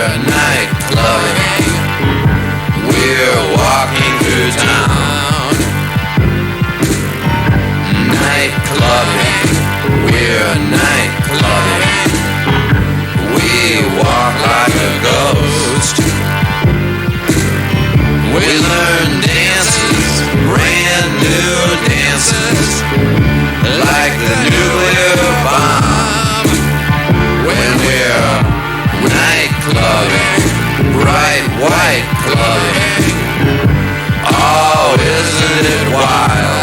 we're night clubbing. We're walking through town. Night clubbing. We're night clubbing. We walk like a ghost. We learn dances, brand new dances, like the nuclear bomb. When we're night clubbing, bright white clubbing. Oh, isn't it wild?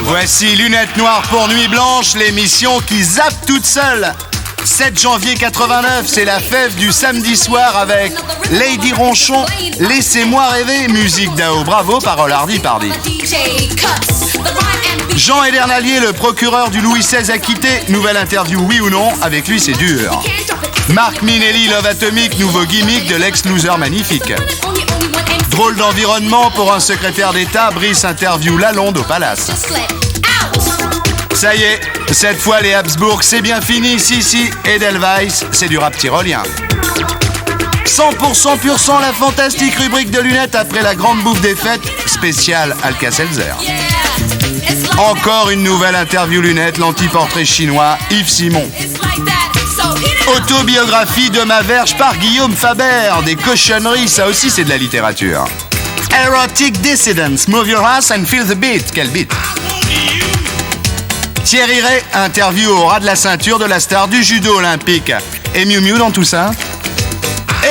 Voici Lunettes Noires pour Nuit Blanche, l'émission qui zappe toute seule. 7 janvier 89, c'est la fève du samedi soir avec Lady Ronchon, Laissez-moi rêver, musique d'Ao Bravo, parole Hardy Pardy. Jean Edernalier, le procureur du Louis XVI acquitté, nouvelle interview oui ou non, avec lui c'est dur. Marc Minelli, Love Atomic, nouveau gimmick de l'ex-loser magnifique. Drôle d'environnement pour un secrétaire d'État, Brice interview Lalonde au Palace. Ça y est, cette fois les Habsbourg, c'est bien fini, si, Edelweiss, c'est du rap tyrolien. 100% pur sang, la fantastique rubrique de lunettes après la grande bouffe des fêtes, spéciale Alka-Seltzer. Encore une nouvelle interview lunettes, l'anti-portrait chinois, Yves Simon. Autobiographie de ma verge par Guillaume Faber, des cochonneries, ça aussi c'est de la littérature. Erotic Dissidence, move your ass and feel the beat, quel beat. Thierry Ray, interview au ras de la ceinture de la star du judo olympique. Et Miu Miu dans tout ça.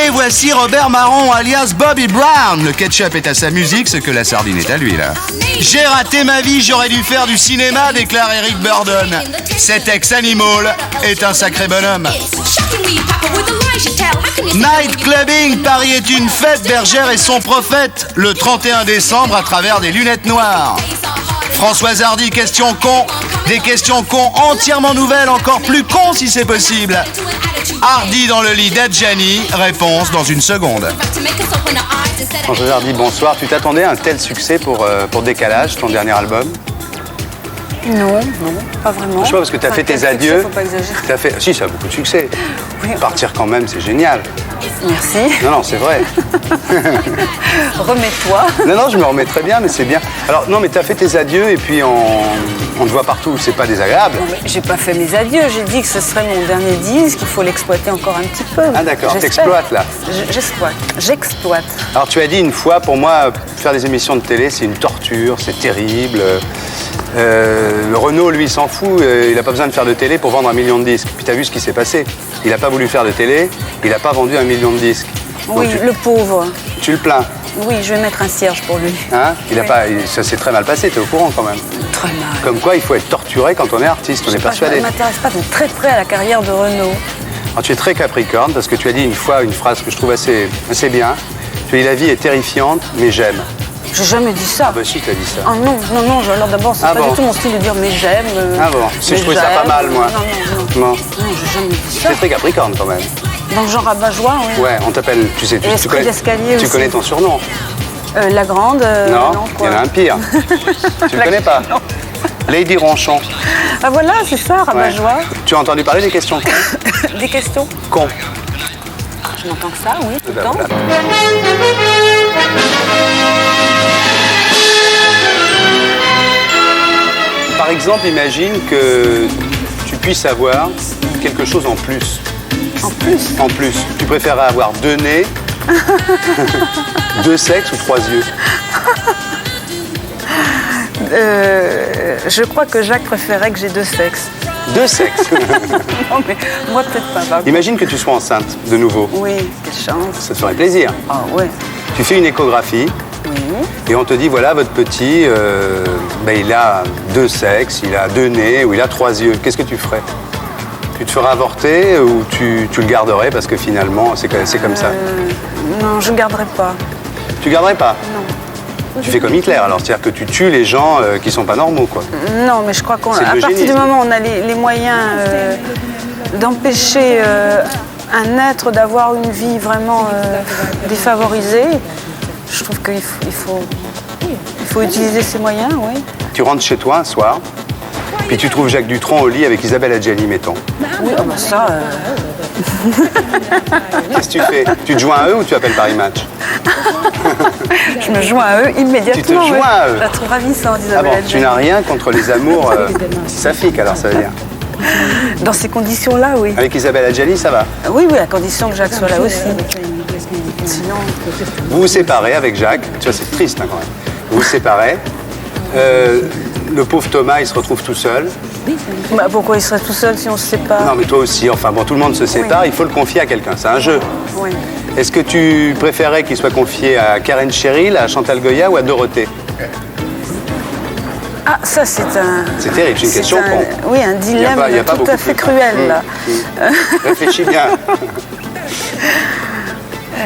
Et voici Robert Marron, alias Bobby Brown. Le ketchup est à sa musique, ce que la sardine est à lui, là. J'ai raté ma vie, j'aurais dû faire du cinéma, déclare Eric Burdon. Cet ex-animal est un sacré bonhomme. Night clubbing, Paris est une fête, Bergère et son prophète. Le 31 décembre à travers des lunettes noires. Françoise Hardy, question con. Des questions cons entièrement nouvelles, encore plus cons si c'est possible. Hardy dans le lit d'Adjani, réponse dans une seconde. Françoise Hardy, bonsoir. Tu t'attendais à un tel succès pour Décalage, ton dernier album? Non, pas vraiment. Je sais pas, parce que tu as fait tes adieux. Faut pas exagérer. Si, ça a beaucoup de succès. Oui. Partir quand même, c'est génial. Merci. Non, c'est vrai. Remets-toi. Non, je me remets très bien, mais c'est bien. Alors, non, mais tu as fait tes adieux et puis on te voit partout. C'est pas désagréable. Non, mais j'ai pas fait mes adieux. J'ai dit que ce serait mon dernier disque. Il faut l'exploiter encore un petit peu. Ah, d'accord. J'espère. T'exploites, là. J'exploite. Alors, tu as dit une fois, pour moi, faire des émissions de télé, c'est une torture, c'est terrible. Renaud, lui, s'en fout. Il n'a pas besoin de faire de télé pour vendre 1 million de disques. Puis tu as vu ce qui s'est passé. Il n'a pas voulu faire de télé. Il n'a pas vendu 1 million de disques. Oui, le pauvre. Tu le plains. Oui, je vais mettre un cierge pour lui. Hein? Oui. Ça s'est très mal passé, tu es au courant quand même. Très mal. Comme quoi, il faut être torturé quand on est artiste, on est persuadé. Je ne m'intéresse pas de très près à la carrière de Renaud. Alors, tu es très capricorne parce que tu as dit une fois une phrase que je trouve assez bien. Tu as dit la vie est terrifiante, mais j'aime. J'ai jamais dit ça. Ah bah si, tu as dit ça. Ah non, alors d'abord, c'est pas du tout mon style de dire mais j'aime. Ah bon, si je trouvais ça pas mal, moi. Non, j'ai jamais dit ça. Tu es très capricorne quand même. Dans le genre rabat-joie, oui. Ouais, on t'appelle, tu sais, tu connais ton surnom. La Grande. Non, il y en a un pire. Tu le connais pas? Non. Lady Ronchon. Ah voilà, c'est ça, rabat-joie. Ouais. Tu as entendu parler des questions cons? Des questions Cons. Je n'entends que ça, oui, tout le temps. Voilà. Par exemple, imagine que tu puisses avoir quelque chose en plus. En plus? En plus. Tu préférerais avoir 2 nez, 2 sexes ou 3 yeux? Je crois que Jacques préférait que j'ai 2 sexes. 2 sexes? Non, mais moi, peut-être pas. Imagine que tu sois enceinte de nouveau. Oui, quelle chance. Ça te ferait plaisir. Ah ouais. Tu fais une échographie. Oui. Et on te dit, voilà, votre petit, il a 2 sexes, il a 2 nez ou il a 3 yeux. Qu'est-ce que tu ferais? Tu te feras avorter ou tu le garderais parce que finalement, c'est comme ça. Non, je ne garderai pas. Tu garderais pas? Non. Tu fais comme Hitler, alors. C'est-à-dire que tu tues les gens qui sont pas normaux, quoi. Non, mais je crois qu'à C'est partir du l'eugénisme. moment où on a les moyens d'empêcher un être d'avoir une vie vraiment défavorisée, je trouve qu'il faut utiliser ces moyens, oui. Tu rentres chez toi un soir, puis tu trouves Jacques Dutronc au lit avec Isabelle Adjani, mettons. Oui, oh, bah ça... Qu'est-ce que tu fais? Tu te joins à eux ou tu appelles Paris Match? Je me joins à eux immédiatement. Tu te joins à eux? Je la trouve ravissante, Ah Isabelle bon, Adjani. tu n'as rien contre les amours saphiques, alors ça veut dire. Dans ces conditions-là, oui. Avec Isabelle Adjani, ça va. Oui, à condition que Jacques soit là aussi. Sinon... Vous vous séparez avec Jacques, tu vois, c'est triste hein, quand même. Vous vous séparez. Le pauvre Thomas, il se retrouve tout seul. Bah, pourquoi il serait tout seul si on se sépare? Non, mais toi aussi, enfin bon, tout le monde se sépare, il faut le confier à quelqu'un, c'est un jeu. Oui. Est-ce que tu préférais qu'il soit confié à Karen Cheryl, à Chantal Goya ou à Dorothée? Ah, ça c'est un... C'est terrible, c'est une question con. Oui, un dilemme Il y a pas tout beaucoup à fait plus. cruel, là. Réfléchis bien.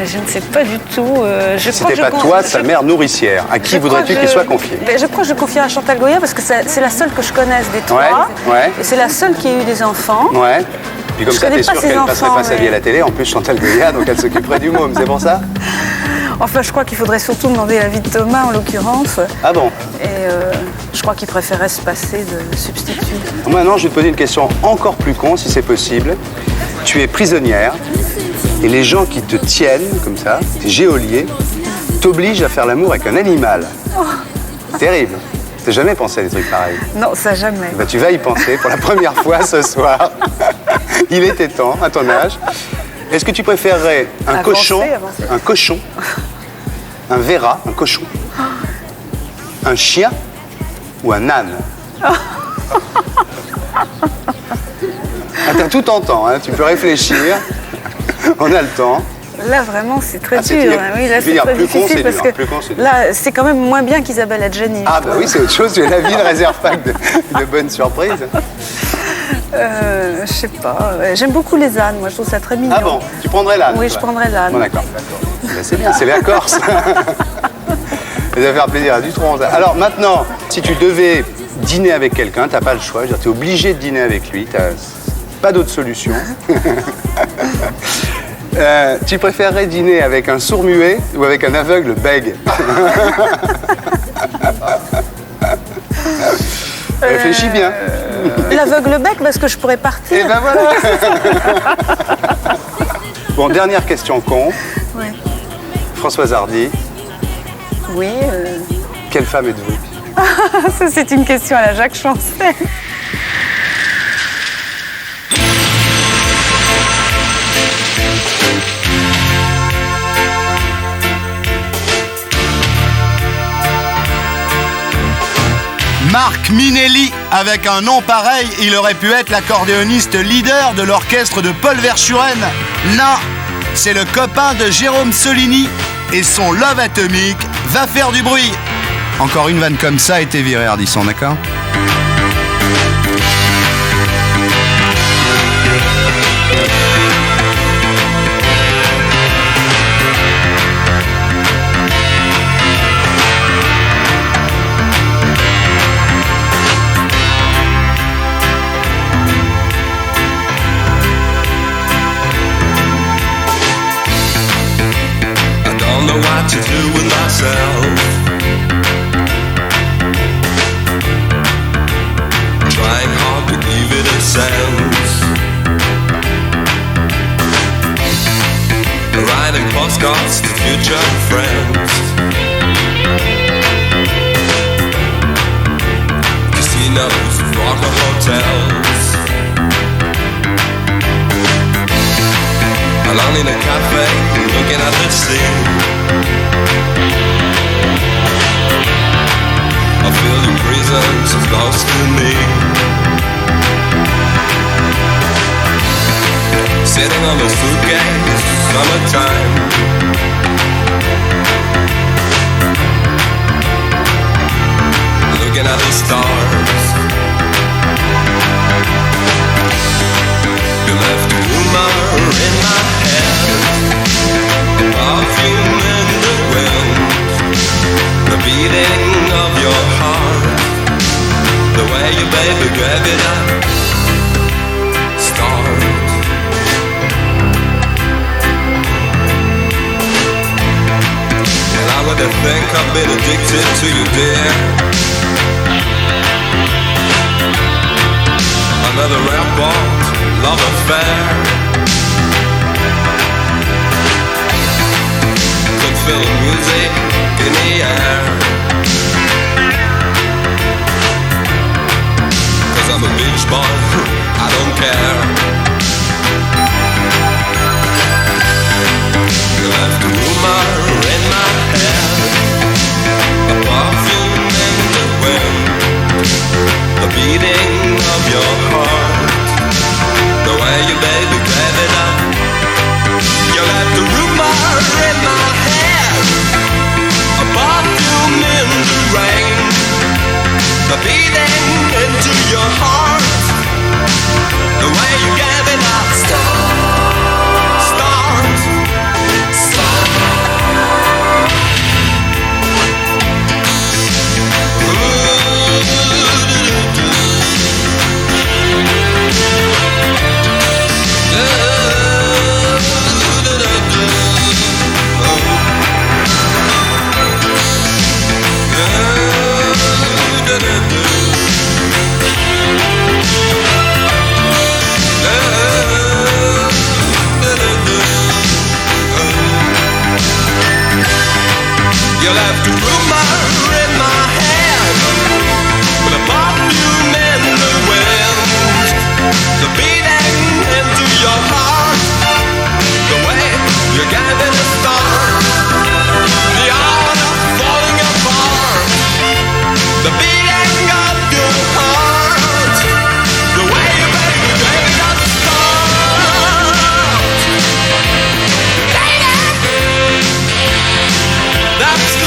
Je ne sais pas du tout. C'était pas toi, sa mère nourricière. À qui voudrais-tu qu'il soit confié? Je crois que je confierais à Chantal Goya parce que c'est la seule que je connaisse des trois. Ouais. Et c'est la seule qui a eu des enfants. Ouais. Puis comme Je ça, connais t'es pas sûr ses qu'elle passerait enfants, pas sa vie à la télé. En plus, Chantal Goya, donc elle s'occuperait du môme, c'est pour ça? Enfin, je crois qu'il faudrait surtout demander l'avis de Thomas, en l'occurrence. Ah bon? Et je crois qu'il préférait se passer de substitut. Maintenant, je vais te poser une question encore plus con, si c'est possible. Tu es prisonnière et les gens qui te tiennent, comme ça, tes geôliers, t'obligent à faire l'amour avec un animal. Terrible. T'as jamais pensé à des trucs pareils? Non, ça jamais. Bah, tu vas y penser pour la première fois ce soir. Il était temps, à ton âge. Est-ce que tu préférerais un cochon, un verra, un cochon, un chien ou un âne? Ah, t'as tout en temps, hein, tu peux réfléchir. On a le temps. Là, vraiment, c'est très c'est dur. dur. Oui, là, Je veux c'est dire, très plus con, difficile c'est parce dur. que Plus con, c'est dur. là, c'est quand même moins bien qu'Isabelle Adjani. Ah bah oui, c'est autre chose, la vie ne réserve pas que de bonnes surprises. Je sais pas. J'aime beaucoup les ânes, moi, je trouve ça très mignon. Ah bon, tu prendrais l'âne? Oui, toi? je prendrais l'âne. Bon, d'accord. Ben, c'est bien, c'est la Corse. Ça va faire plaisir à Dutronc. Ça. Alors maintenant, si tu devais dîner avec quelqu'un, t'as pas le choix, tu es obligé de dîner avec lui, t'as pas d'autre solution. Tu préférerais dîner avec un sourd-muet ou avec un aveugle bègue? Réfléchis bien. L'aveugle bec, parce que je pourrais partir. Et ben voilà. Bon, dernière question con. Ouais. Françoise Hardy, Oui. quelle femme êtes-vous? Ça, c'est une question à la Jacques Chancel. Marc Minelli, avec un nom pareil, il aurait pu être l'accordéoniste leader de l'orchestre de Paul Verschuren. Non, c'est le copain de Jérôme Solini et son Love Atomic va faire du bruit. Encore une vanne comme ça et t'es viré, Ardisson, d'accord? I don't know what to do with myself. Trying hard to give it a sense. Writing postcards to future friends. Casinos, rocker hotels. Alone in a cafe, looking at the sea. I feel the prisons is close to me. Sitting on the suitcase, summertime. Looking at the stars. think I've been addicted to you, dear. Another airport love affair. Could feel the music in the air. 'Cause I'm a beach boy, I don't care. You left a rumor in my head, a perfume in the wind, the beating of your heart, the way you baby gave it up. You left a rumor in my head, a perfume in the rain, the beating into your heart, the way you gave it up. You left a rumor in my head, with a perfume in the wind, the beating into your heart, the way you gave it a start, the art of falling apart, the beating of your heart, the way you baby gave it a start. That's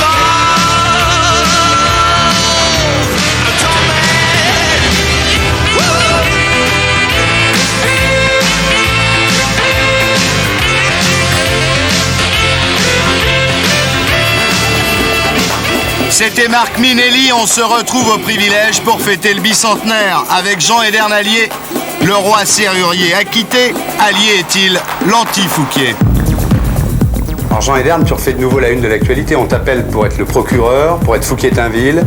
C'était Marc Minelli, on se retrouve au Privilège pour fêter le bicentenaire avec Jean Edernalier, le roi serrurier acquitté, allié est-il l'anti-Fouquier. Alors Jean Edern, tu refais de nouveau la une de l'actualité, on t'appelle pour être le procureur, pour être Fouquier-Tinville.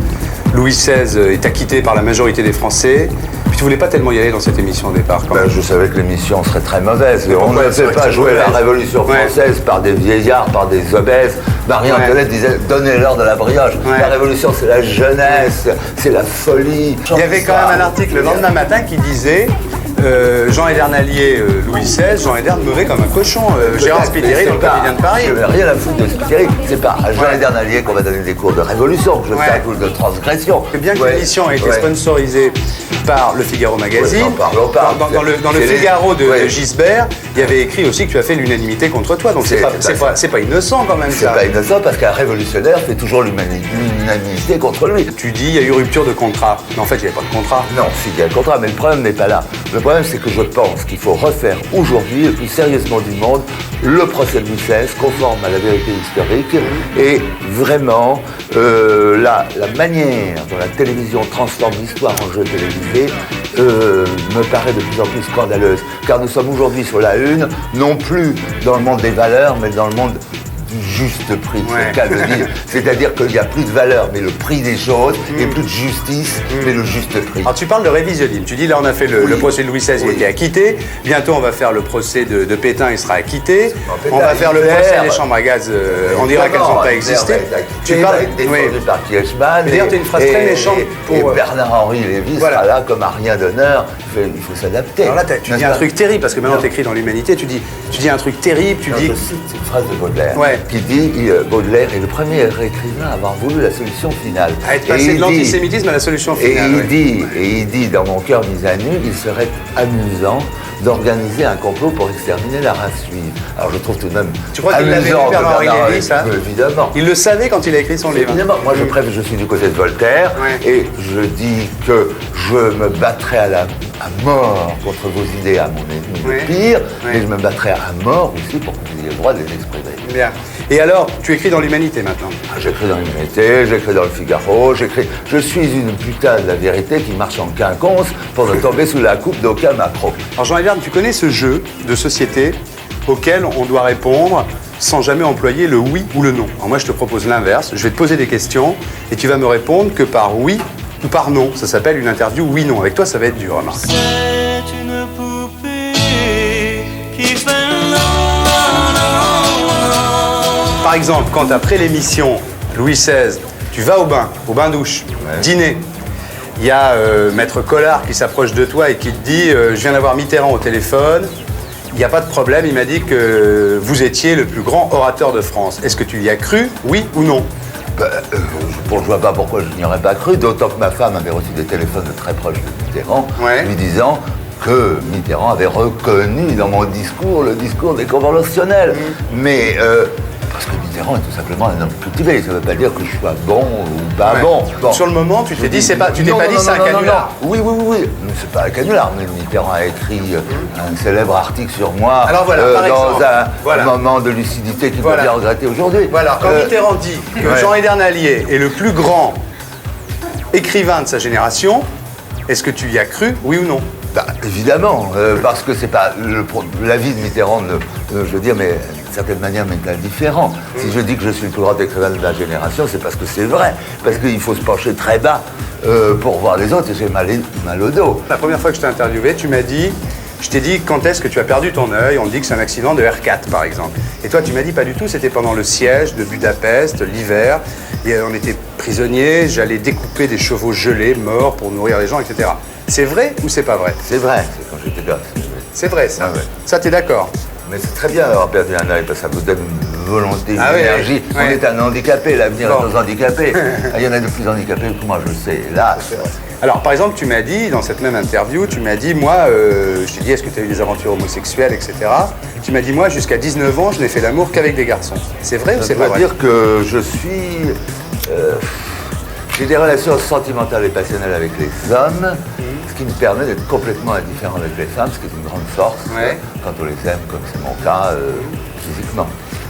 Louis XVI est acquitté par la majorité des Français. Puis tu voulais pas tellement y aller dans cette émission au départ quand même. Je savais que l'émission serait très mauvaise. On ne fait pas jouer la Révolution française par des vieillards, par des obèses. Marie-Antoinette disait « Donnez-leur de la brioche ». La Révolution, c'est la jeunesse, c'est la folie. Il y avait quand même un article le lendemain matin qui disait Jean Edernalier, Louis XVI, Jean Edern mourait comme un cochon. Gérard Spiteri dans le Quotidien de Paris. Je n'ai rien à foutre de Spiteri. C'est pas à Jean Edernalier qu'on va donner des cours de révolution. Je fais un cours de transgression. C'est bien que l'émission a été sponsorisée par le Figaro Magazine. Dans le Figaro de Gisbert, il y avait écrit aussi que tu as fait l'unanimité contre toi. Donc c'est pas innocent quand même. C'est pas innocent parce qu'un révolutionnaire fait toujours l'unanimité contre lui. Tu dis il y a eu rupture de contrat. Mais en fait, il n'y avait pas de contrat. Non, il y a un contrat, mais le problème n'est pas là. Le problème, c'est que je pense qu'il faut refaire aujourd'hui, le plus sérieusement du monde, le procès de Louis XVI, conforme à la vérité historique, et vraiment, la manière dont la télévision transforme l'histoire en jeu télévisé me paraît de plus en plus scandaleuse. Car nous sommes aujourd'hui sur la une, non plus dans le monde des valeurs, mais dans le monde du juste prix, c'est le cas de dire. C'est-à-dire qu'il n'y a plus de valeur, mais le prix des choses, et plus de justice, mais le juste prix. Alors tu parles de révisionnisme. Tu dis là on a fait le procès de Louis XVI, il était acquitté. Bientôt on va faire le procès de Pétain, il sera acquitté. On va faire le procès des chambres à gaz, on dira qu'elles n'ont pas existé. Tu parles défendu par Kiechman. D'ailleurs tu as une phrase très méchante pour... Et Bernard-Henri Lévy sera là comme à rien d'honneur. Il faut s'adapter. Alors là tu dis un truc terrible, parce que maintenant tu écris dans l'Humanité, tu dis un truc terrible, tu dis... Je cite cette phrase de Baudelaire. Qui dit, Baudelaire est le premier écrivain à avoir voulu la solution finale. À être passé de l'antisémitisme à la solution finale. Et il dit, dans mon cœur mis à nu, il serait amusant d'organiser un complot pour exterminer la race juive. Alors je trouve tout de même tu crois qu'il l'avait lu Bernard-Henri Lévy, ça? Évidemment. Il le savait quand il a écrit son livre. Évidemment. Moi je suis du côté de Voltaire et je dis que je me battrai à mort contre vos idées à mon ennemi le pire, mais je me battrai à mort aussi pour que vous ayez le droit de les exprimer. Bien. Et alors, tu écris dans l'Humanité maintenant? J'écris dans l'Humanité, j'écris dans le Figaro, je suis une putain de la vérité qui marche en quinconce pour ne tomber sous la coupe d'aucun macro. Alors Jean Edern, tu connais ce jeu de société auquel on doit répondre sans jamais employer le oui ou le non. Alors moi, je te propose l'inverse. Je vais te poser des questions et tu vas me répondre que par oui ou par non. Ça s'appelle une interview oui-non. Avec toi, ça va être dur, Marc. C'est une poupée qui fait non, non, non. Par exemple, quand après l'émission Louis XVI, tu vas au bain-douche, dîner, il y a Maître Collard qui s'approche de toi et qui te dit je viens d'avoir Mitterrand au téléphone, il n'y a pas de problème, il m'a dit que vous étiez le plus grand orateur de France. Est-ce que tu y as cru, oui ou non? Je ne vois pas pourquoi je n'y aurais pas cru, d'autant que ma femme avait reçu des téléphones de très proches de Mitterrand, lui disant que Mitterrand avait reconnu dans mon discours le discours des conventionnels. Mais parce que Mitterrand est tout simplement un homme cultivé, ça ne veut pas dire que je sois bon ou pas bon. Sur le moment, tu t'es dit, tu t'es pas dit c'est un canular. Oui, mais c'est pas un canular, mais Mitterrand a écrit un célèbre article sur moi. Alors voilà, par un moment de lucidité qu'il doit bien regretter aujourd'hui. Voilà, quand Mitterrand dit que Jean Edernalier est le plus grand écrivain de sa génération, est-ce que tu y as cru, oui ou non? Évidemment, parce que c'est pas la vie de Mitterrand, je veux dire, mais d'une certaine manière m'est indifférent. Si je dis que je suis le plus grand écrivain de la génération, c'est parce que c'est vrai, parce qu'il faut se pencher très bas pour voir les autres, et j'ai mal au dos. La première fois que je t'ai interviewé, je t'ai dit quand est-ce que tu as perdu ton œil, on dit que c'est un accident de R4 par exemple. Et toi tu m'as dit pas du tout, c'était pendant le siège de Budapest, l'hiver, et on était prisonniers, j'allais découper des chevaux gelés, morts pour nourrir les gens, etc. C'est vrai ou c'est pas vrai? C'est vrai, c'est quand j'étais gosse. C'est vrai ça. Ah ouais. Ça t'es d'accord? Mais c'est très bien d'avoir perdu un œil, parce que ça vous donne une volonté, une énergie. Oui. On est un handicapé, l'avenir est nos handicapés. Il y en a de plus handicapés que moi, je le sais, hélas. Alors par exemple, tu m'as dit, dans cette même interview, tu m'as dit, moi, je t'ai dit, est-ce que tu as eu des aventures homosexuelles, etc. Tu m'as dit, moi, jusqu'à 19 ans, je n'ai fait l'amour qu'avec des garçons. C'est vrai ou c'est pas vrai? Ça veut dire que je suis... j'ai des relations sentimentales et passionnelles avec les hommes, ce qui me permet d'être complètement indifférent avec les femmes, ce qui est une grande force quand on les aime, comme c'est mon cas, physiquement.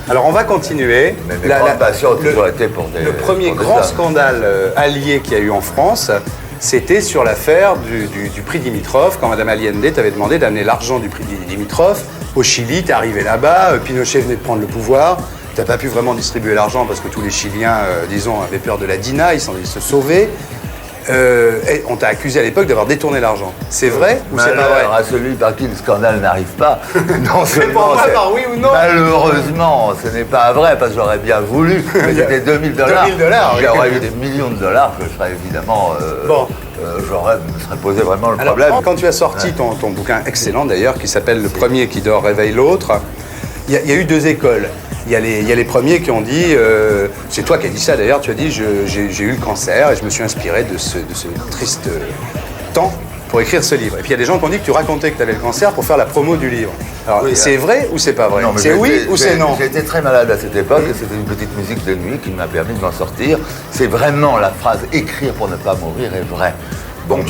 Alors on va continuer. Mais mes grandes passions ont toujours été pour des... Le premier grand scandale allié qu'il y a eu en France, c'était sur l'affaire du prix Dimitrov, quand Mme Allende t'avait demandé d'amener l'argent du prix Dimitrov au Chili. T'es arrivé là-bas, Pinochet venait de prendre le pouvoir. T'as pas pu vraiment distribuer l'argent parce que tous les Chiliens, disons, avaient peur de la DINA, ils se sauvaient. Et on t'a accusé à l'époque d'avoir détourné l'argent. C'est vrai ou c'est pas vrai? À celui par qui le scandale n'arrive pas. Non seulement pas par oui ou non. Malheureusement, ce n'est pas vrai, parce que j'aurais bien voulu. Mais c'était $2 000. J'aurais eu des millions de dollars que je serais évidemment... me serais posé vraiment le problème. Quand tu as sorti ton bouquin excellent d'ailleurs, qui s'appelle Le premier qui dort réveille l'autre, il y a eu deux écoles. Il y a les premiers qui ont dit, c'est toi qui as dit ça d'ailleurs, tu as dit j'ai eu le cancer et je me suis inspiré de ce triste temps pour écrire ce livre. Et puis il y a des gens qui ont dit que tu racontais que tu avais le cancer pour faire la promo du livre. Alors c'est vrai ou c'est pas vrai? C'est oui ou c'est non? J'étais très malade à cette époque et c'était une petite musique de nuit qui m'a permis de m'en sortir. C'est vraiment la phrase « écrire pour ne pas mourir » est vraie. Donc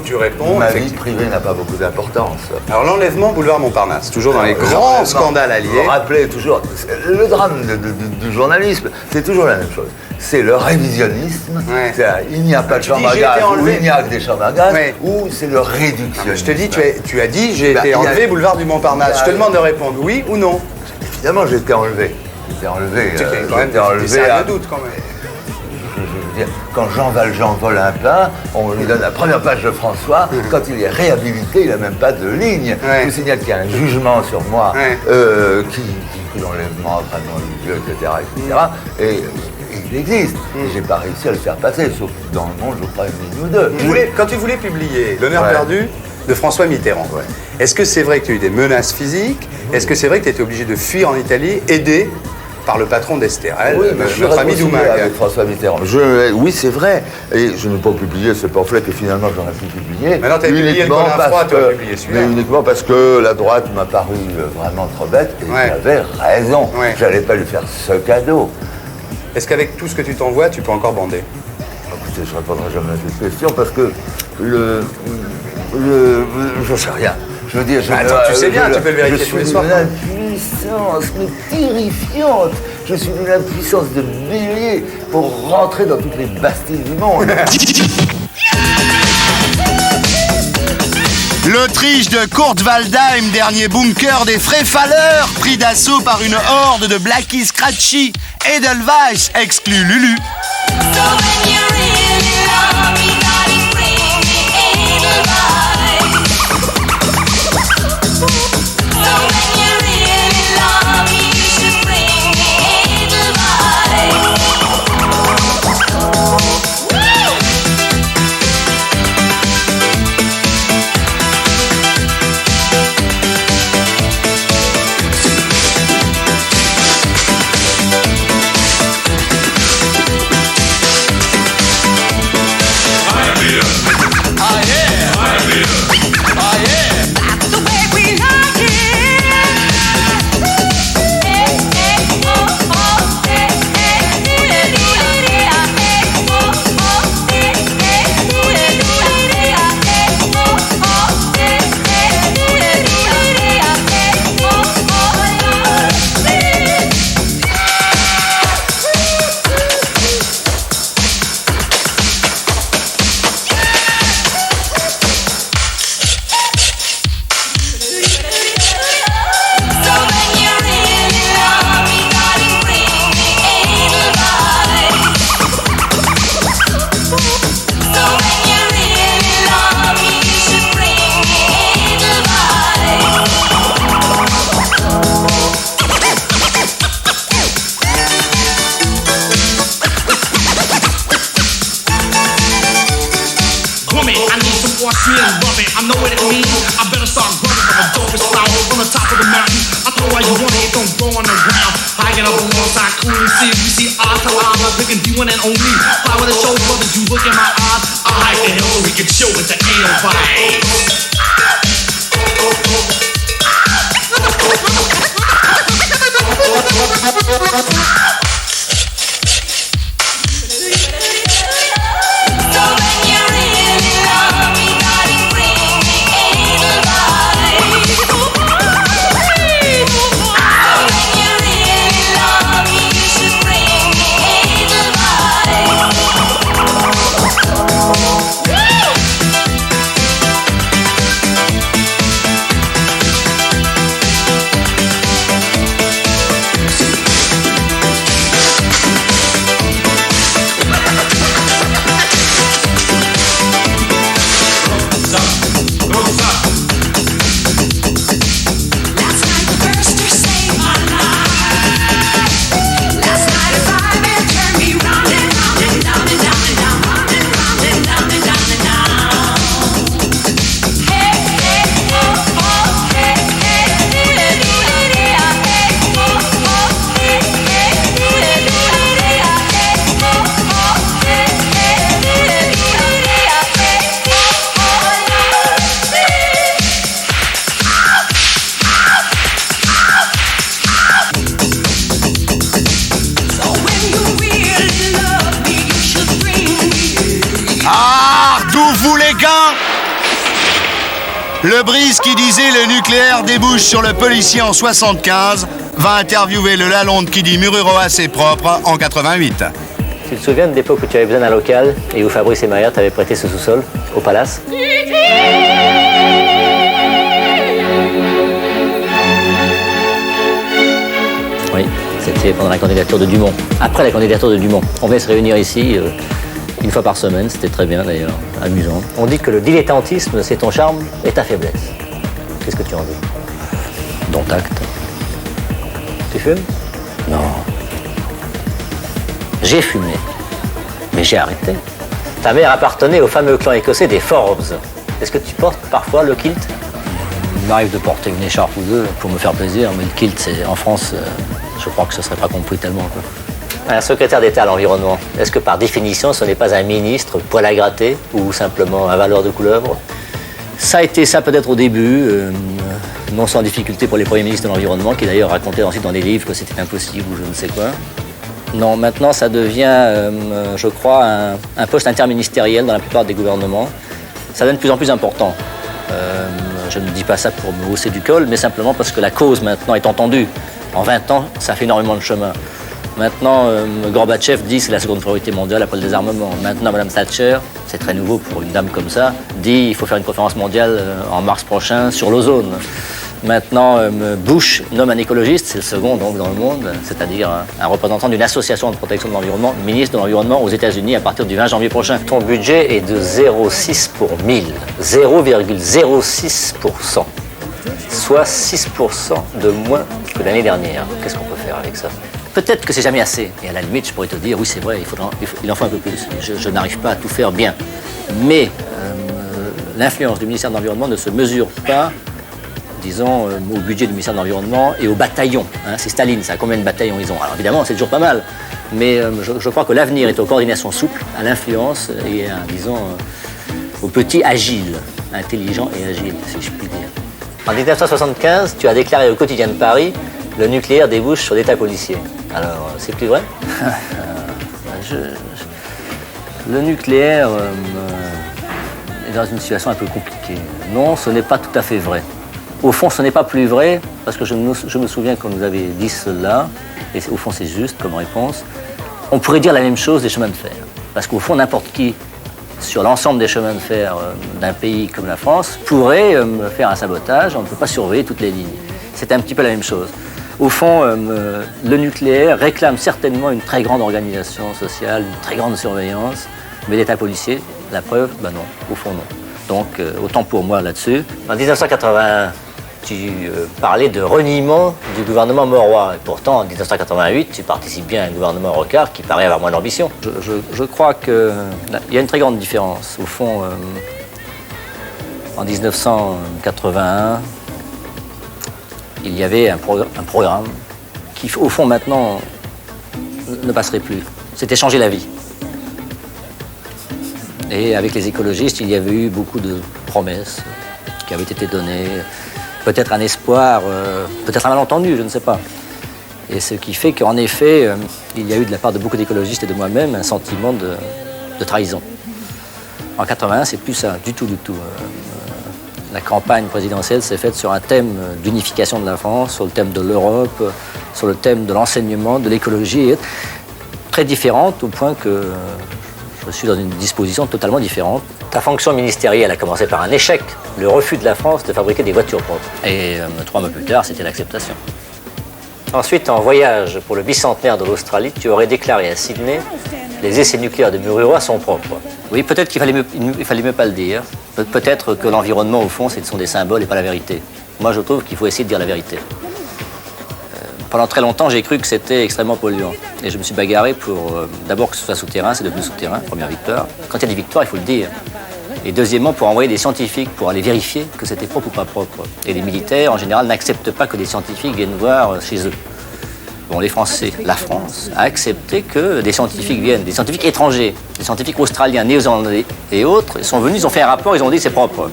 tu réponds. Ma vie privée n'a pas beaucoup d'importance. Alors l'enlèvement boulevard Montparnasse, toujours dans les grands scandales alliés. Vous rappelez toujours, le drame du journalisme, c'est toujours la même chose. C'est le révisionnisme, il n'y a pas de chambre à gaz, ou il n'y a que des chambres à gaz, ou c'est le réductionnisme. Je te dis, tu as dit j'ai été enlevé boulevard du Montparnasse. Je te demande de répondre oui ou non. Évidemment, j'ai été enlevé. J'ai été enlevé. C'est un doute quand même. Quand Jean Valjean vole un pain, on lui donne la première page de François. Quand il est réhabilité, il n'a même pas de ligne. Je vous signale qu'il y a un jugement sur moi qui l'enlèvement, entraînement religieux, etc. Et il existe. J'ai pas réussi à le faire passer, sauf dans le monde, je crois, une ligne ou deux. Quand tu voulais publier L'honneur perdu de François Mitterrand, est-ce que c'est vrai que tu as eu des menaces physiques? Est-ce que c'est vrai que tu as été obligé de fuir en Italie, aidé par le patron d'Estérel, notre ami Doumague. Avec François Mitterrand. Oui, c'est vrai. Et je n'ai pas publié ce pamphlet que finalement j'aurais pu publier. Maintenant, tu as publié le Colin Froid, tu as publié celui-là. Mais uniquement parce que la droite m'a paru vraiment trop bête et j'avais raison. J'allais pas lui faire ce cadeau. Est-ce qu'avec tout ce que tu t'envoies, tu peux encore bander? Écoutez, je ne répondrai jamais à cette question parce que je ne sais rien. Je veux dire, tu sais bien, tu peux le vérifier tous les soirs. Puissance, mais terrifiante. Je suis d'une impuissance de bélier pour rentrer dans toutes les bastilles du monde. L'Autriche de Kurt Waldheim, dernier bunker des Fréfaleurs, pris d'assaut par une horde de Blackie Scratchy. Edelweiss exclut Lulu. I know what it means. I better start running from a dope style on the top of the mountain. I throw why you want it, don't go on the ground. Hanging up alongside cool and see. We see eye to eye, no picking D1 and only. Fly with the show, brothers, you look in my eyes. I hike the hill so we can chill with the anal vibes. Le Brise qui disait le nucléaire débouche sur le policier en 75 va interviewer le Lalonde qui dit Mururo assez propre en 88. Tu te souviens de l'époque où tu avais besoin d'un local et où Fabrice et Maillard t'avaient prêté ce sous-sol au Palace? Oui, c'était pendant la candidature de Dumont. Après la candidature de Dumont. On venait se réunir ici une fois par semaine, c'était très bien d'ailleurs, amusant. On dit que le dilettantisme, c'est ton charme et ta faiblesse. Qu'est-ce que tu en dis? Dont acte. Tu fumes? Non. J'ai fumé, mais j'ai arrêté. Ta mère appartenait au fameux clan écossais des Forbes. Est-ce que tu portes parfois le kilt? Il m'arrive de porter une écharpe ou deux pour me faire plaisir, mais le kilt, c'est, en France, je crois que ce ne serait pas compris tellement, quoi. Un secrétaire d'État à l'environnement, est-ce que par définition ce n'est pas un ministre poil à gratter ou simplement un valeur de couleuvre? Ça a été ça peut-être au début, non sans difficulté pour les premiers ministres de l'environnement qui d'ailleurs racontaient ensuite dans des livres que c'était impossible ou je ne sais quoi. Non, maintenant ça devient, je crois, un poste interministériel dans la plupart des gouvernements. Ça devient de plus en plus important. Je ne dis pas ça pour me hausser du col, mais simplement parce que la cause maintenant est entendue. En 20 ans, ça fait énormément de chemin. Maintenant, Gorbatchev dit que c'est la seconde priorité mondiale après le désarmement. Maintenant, Mme Thatcher, c'est très nouveau pour une dame comme ça, dit qu'il faut faire une conférence mondiale en mars prochain sur l'ozone. Maintenant, Bush nomme un écologiste, c'est le second donc dans le monde, c'est-à-dire un représentant d'une association de protection de l'environnement, ministre de l'Environnement aux États-Unis à partir du 20 janvier prochain. Ton budget est de 0,6 pour 1000, 0,06%, soit 6% de moins que l'année dernière. Qu'est-ce qu'on peut faire avec ça? Peut-être que c'est jamais assez. Et à la limite, je pourrais te dire, oui, c'est vrai, il en faut un peu plus. Je n'arrive pas à tout faire bien. Mais l'influence du ministère de l'Environnement ne se mesure pas, disons, au budget du ministère de l'Environnement et aux bataillons. Hein, c'est Staline, ça. Combien de bataillons ils ont? Alors évidemment, c'est toujours pas mal. Mais je crois que l'avenir est aux coordinations souples, à l'influence et, disons, aux petits agiles, intelligents et agiles, si je puis dire. En 1975, tu as déclaré au quotidien de Paris: le nucléaire débouche sur l'État policier. Alors, c'est plus vrai? Le nucléaire est dans une situation un peu compliquée. Non, ce n'est pas tout à fait vrai. Au fond, ce n'est pas plus vrai, parce que je me souviens qu'on nous avait dit cela, et au fond, c'est juste comme réponse. On pourrait dire la même chose des chemins de fer. Parce qu'au fond, n'importe qui, sur l'ensemble des chemins de fer d'un pays comme la France, pourrait faire un sabotage. On ne peut pas surveiller toutes les lignes. C'est un petit peu la même chose. Au fond, le nucléaire réclame certainement une très grande organisation sociale, une très grande surveillance, mais l'État policier, la preuve, ben non, au fond non. Donc, autant pour moi là-dessus. En 1981, tu parlais de reniement du gouvernement Mauroy. Et pourtant, en 1988, tu participes bien à un gouvernement Rocard qui paraît avoir moins d'ambition. Je crois qu'il y a une très grande différence. Au fond, en 1981, il y avait un programme qui, au fond, maintenant, ne passerait plus. C'était changer la vie. Et avec les écologistes, il y avait eu beaucoup de promesses qui avaient été données. Peut-être un espoir, peut-être un malentendu, je ne sais pas. Et ce qui fait qu'en effet, il y a eu de la part de beaucoup d'écologistes et de moi-même un sentiment de trahison. En 81, c'est plus ça, du tout. La campagne présidentielle s'est faite sur un thème d'unification de la France, sur le thème de l'Europe, sur le thème de l'enseignement, de l'écologie, très différente au point que je suis dans une disposition totalement différente. Ta fonction ministérielle a commencé par un échec, le refus de la France de fabriquer des voitures propres. Et 3 mois plus tard, c'était l'acceptation. Ensuite, en voyage pour le bicentenaire de l'Australie, tu aurais déclaré à Sydney: les essais nucléaires de Mururoa sont propres. Oui, peut-être qu'il fallait mieux pas le dire. Peut-être que l'environnement, au fond, ce sont des symboles et pas la vérité. Moi, je trouve qu'il faut essayer de dire la vérité. Pendant très longtemps, j'ai cru que c'était extrêmement polluant. Et je me suis bagarré pour, d'abord, que ce soit souterrain, c'est devenu souterrain, première victoire. Quand il y a des victoires, il faut le dire. Et deuxièmement, pour envoyer des scientifiques pour aller vérifier que c'était propre ou pas propre. Et les militaires, en général, n'acceptent pas que des scientifiques viennent voir chez eux. Bon, les Français, la France, a accepté que des scientifiques viennent, des scientifiques étrangers, des scientifiques australiens, néo-zélandais et autres, ils sont venus, ils ont fait un rapport, ils ont dit que c'est propre.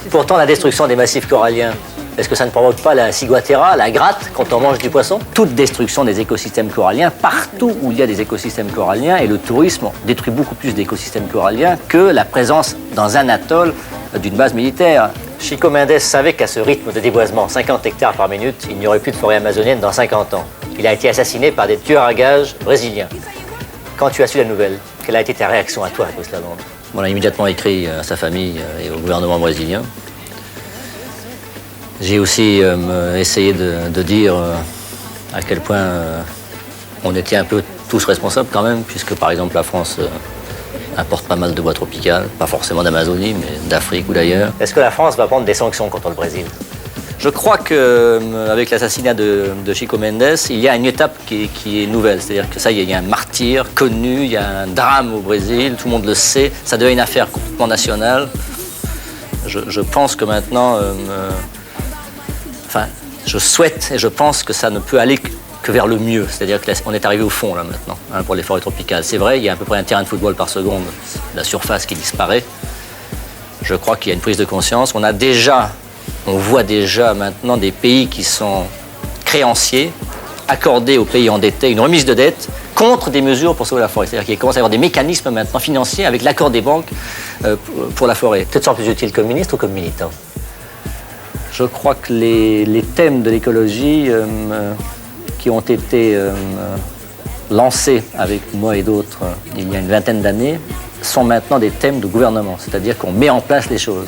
Pourtant, la destruction des massifs coralliens, est-ce que ça ne provoque pas la ciguatera, la gratte, quand on mange du poisson? Toute destruction des écosystèmes coralliens, partout où il y a des écosystèmes coralliens, et le tourisme détruit beaucoup plus d'écosystèmes coralliens que la présence dans un atoll d'une base militaire. Chico Mendes savait qu'à ce rythme de déboisement, 50 hectares par minute, il n'y aurait plus de forêt amazonienne dans 50 ans. Il a été assassiné par des tueurs à gages brésiliens. Quand tu as su la nouvelle, quelle a été ta réaction à toi, Bruce Lalonde? On a immédiatement écrit à sa famille et au gouvernement brésilien. J'ai aussi essayé de dire à quel point on était un peu tous responsables quand même, puisque par exemple la France importe pas mal de bois tropicales, pas forcément d'Amazonie, mais d'Afrique ou d'ailleurs. Est-ce que la France va prendre des sanctions contre le Brésil? Je crois qu'avec l'assassinat de Chico Mendes, il y a une étape qui est nouvelle. C'est-à-dire que ça, il y a un martyr connu, il y a un drame au Brésil, tout le monde le sait, ça devient une affaire complètement nationale. Je pense que maintenant... Enfin, je souhaite et je pense que ça ne peut aller que vers le mieux. C'est-à-dire qu'on est arrivé au fond, là, maintenant, hein, pour les forêts tropicales. C'est vrai, il y a à peu près un terrain de football par seconde, la surface qui disparaît. Je crois qu'il y a une prise de conscience. On voit déjà maintenant des pays qui sont créanciers, accorder aux pays endettés une remise de dette contre des mesures pour sauver la forêt. C'est-à-dire qu'il commence à y avoir des mécanismes maintenant financiers avec l'accord des banques pour la forêt. Tu te sens plus utile comme ministre ou comme militant? Je crois que les thèmes de l'écologie qui ont été lancés avec moi et d'autres il y a une vingtaine d'années sont maintenant des thèmes de gouvernement, c'est-à-dire qu'on met en place les choses.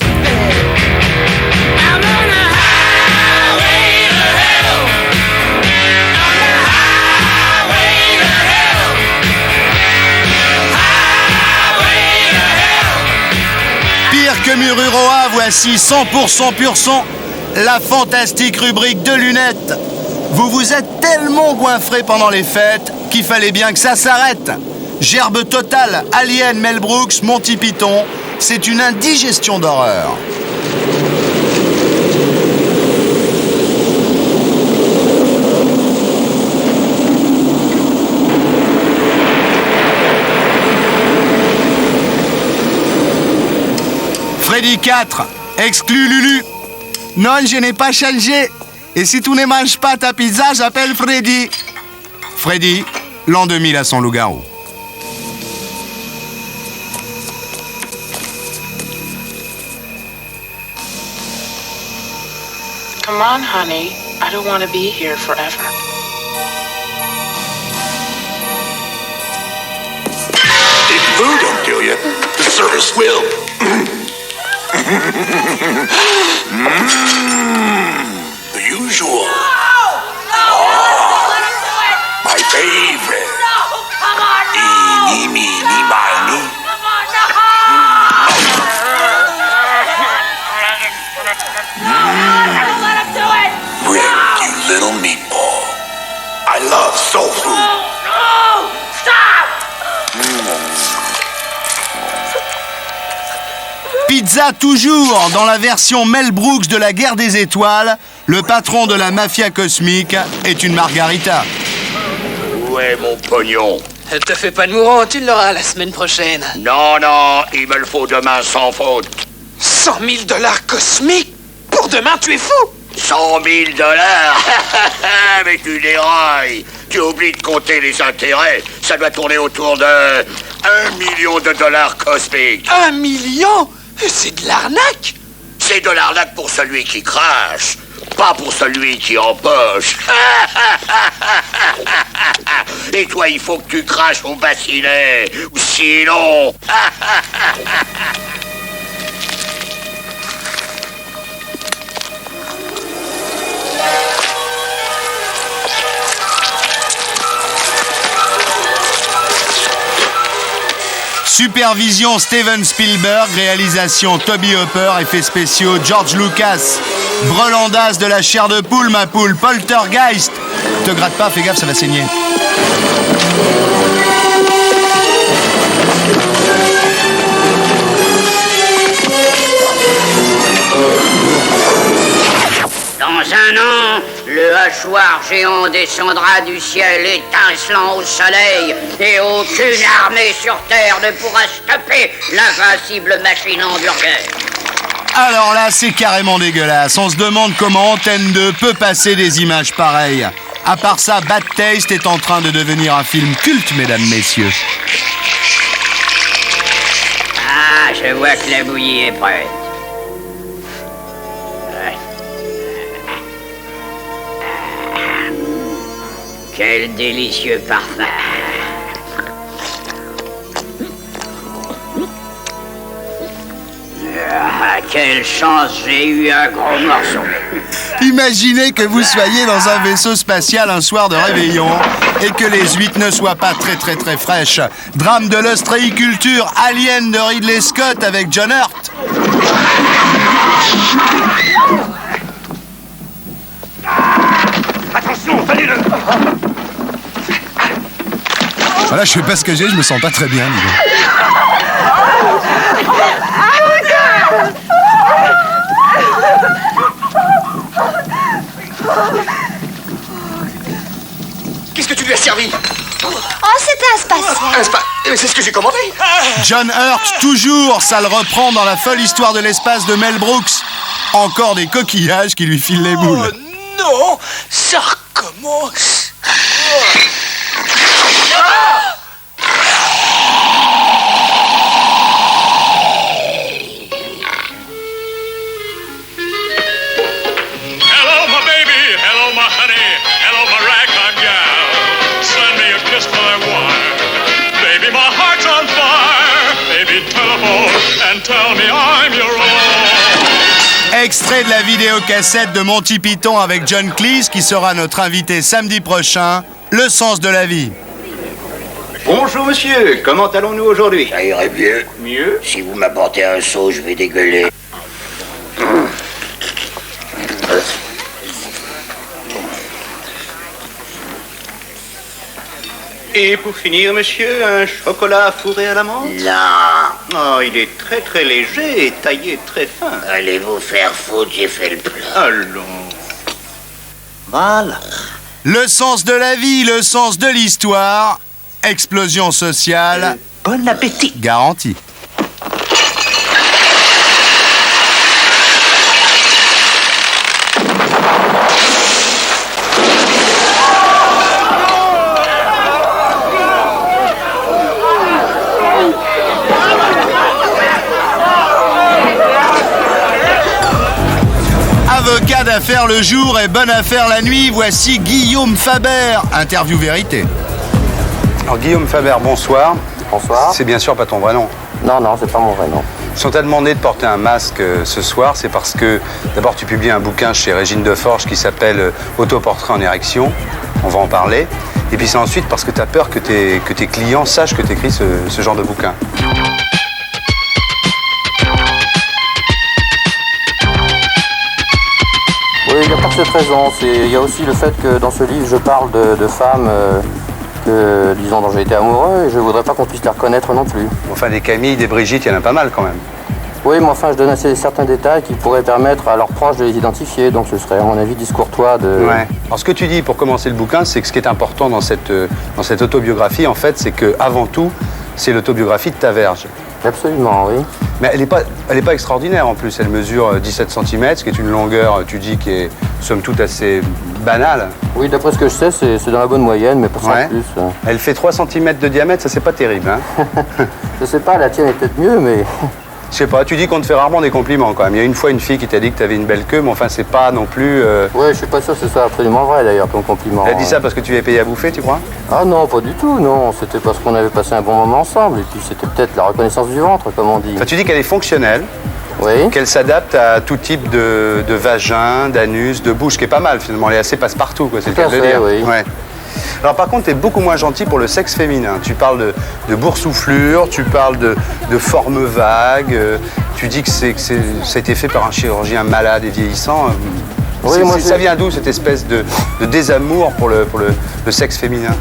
Pire que Mururoa, voici 100% pur son, la fantastique rubrique de lunettes. Vous vous êtes tellement goinfré pendant les fêtes qu'il fallait bien que ça s'arrête. Gerbe totale, Alien, Mel Brooks, Monty Python, c'est une indigestion d'horreur. Freddy 4, exclu Lulu. Non, je n'ai pas changé. Et si tu ne manges pas ta pizza, j'appelle Freddy. Freddy, l'an 2000 à son loup-garou. Come on, honey. I don't want to be here forever. If food don't kill you, the service will. The usual. My favorite. Eeny, meeny, miny. Rick, you little meatball. I love soul food. No! Stop! Pizza toujours, dans la version Mel Brooks de la guerre des étoiles, le patron de la mafia cosmique est une margarita. Où est mon pognon? Te fais pas de mourant, tu l'auras la semaine prochaine. Non, non, il me le faut demain sans faute. 100 000 $ cosmiques? Pour demain, tu es fou! 100 000 $? Mais tu dérailles. Tu oublies de compter les intérêts. Ça doit tourner autour de 1 million de dollars cosmiques. 1 million? C'est de l'arnaque! C'est de l'arnaque pour celui qui crache, pas pour celui qui empoche. Et toi, il faut que tu craches mon bassinet, ou sinon... Supervision Steven Spielberg, réalisation Toby Hopper, effets spéciaux George Lucas. Brelandas de la chair de poule, ma poule, Poltergeist. Te gratte pas, fais gaffe, ça va saigner. Dans un an, le hachoir géant descendra du ciel étincelant au soleil et aucune armée sur Terre ne pourra stopper l'invincible machine hamburger. Alors là, c'est carrément dégueulasse. On se demande comment Antenne 2 peut passer des images pareilles. À part ça, Bad Taste est en train de devenir un film culte, mesdames, messieurs. Ah, je vois que la bouillie est prête. Quel délicieux parfum. Ah, quelle chance, j'ai eu un gros morceau. Imaginez que vous soyez dans un vaisseau spatial un soir de réveillon et que les huîtres ne soient pas très fraîches. Drame de l'ostréiculture, Alien de Ridley Scott avec John Hurt. Attention, tenez-le! Voilà, je sais pas ce que j'ai, je me sens pas très bien, dis donc. Qu'est-ce que tu lui as servi? Oh, c'était un spatial. C'est ce que j'ai commandé. John Hurt, toujours, ça le reprend dans la folle histoire de l'espace de Mel Brooks. Encore des coquillages qui lui filent les boules. Oh non, ça recommence. Hello, my baby. Hello, my honey. Hello, my ragtime gal. Send me a kiss for Extrait de la vidéocassette de Monty Python avec John Cleese qui sera notre invité samedi prochain, Le sens de la vie. Bonjour monsieur, comment allons-nous aujourd'hui? Ça irait mieux. Mieux? Si vous m'apportez un seau, je vais dégueuler. Et pour finir, monsieur, un chocolat fourré à la menthe? Non. Oh, il est très très léger et taillé très fin. Allez vous faire foutre, j'ai fait le plat. Allons. Voilà. Le sens de la vie, le sens de l'histoire. Explosion sociale. Bon appétit. Garantie. Avocat d'affaires le jour et bonne affaire la nuit, voici Guillaume Faber. Interview vérité. Alors Guillaume Faber, bonsoir. Bonsoir. C'est bien sûr pas ton vrai nom. Non, non, c'est pas mon vrai nom. Si on t'a demandé de porter un masque ce soir, c'est parce que d'abord tu publies un bouquin chez Régine Deforge qui s'appelle Autoportrait en érection. On va en parler. Et puis c'est ensuite parce que tu as peur que tes clients sachent que tu écris ce genre de bouquin. Oui, il n'y a pas que cette raison. Il y a aussi le fait que dans ce livre, je parle de femmes disons, dont j'ai été amoureux et je ne voudrais pas qu'on puisse les reconnaître non plus. Enfin, des Camille, des Brigitte, il y en a pas mal quand même. Oui, mais enfin, je donne certains détails qui pourraient permettre à leurs proches de les identifier. Donc ce serait, à mon avis, discourtois de... Ouais. Alors ce que tu dis pour commencer le bouquin, c'est que ce qui est important dans cette autobiographie, en fait, c'est que avant tout, c'est l'autobiographie de ta verge. Absolument, oui. Mais elle est pas extraordinaire en plus. Elle mesure 17 cm, ce qui est une longueur, tu dis, qui est somme toute assez banale. Oui, d'après ce que je sais, c'est dans la bonne moyenne, mais pas sans plus. Elle fait 3 cm de diamètre, ça c'est pas terrible. Hein. Je sais pas, la tienne est peut-être mieux, mais... Je sais pas, tu dis qu'on te fait rarement des compliments quand même. Il y a une fois une fille qui t'a dit que tu avais une belle queue, mais enfin c'est pas non plus... Ouais, je suis pas sûr que ce soit absolument vrai d'ailleurs comme compliment. Elle a dit ça parce que tu lui avais payé à bouffer, tu crois? Ah non, pas du tout, non. C'était parce qu'on avait passé un bon moment ensemble et puis c'était peut-être la reconnaissance du ventre, comme on dit. Enfin, tu dis qu'elle est fonctionnelle, oui. Qu'elle s'adapte à tout type de vagin, d'anus, de bouche, qui est pas mal finalement. Elle est assez passe-partout, quoi, c'est le cas de le dire. Oui. Ouais. Alors par contre, tu es beaucoup moins gentil pour le sexe féminin. Tu parles de boursouflure, tu parles de formes vagues, tu dis que ça a été fait par un chirurgien malade et vieillissant. Oui, ça vient d'où cette espèce de désamour pour le sexe féminin?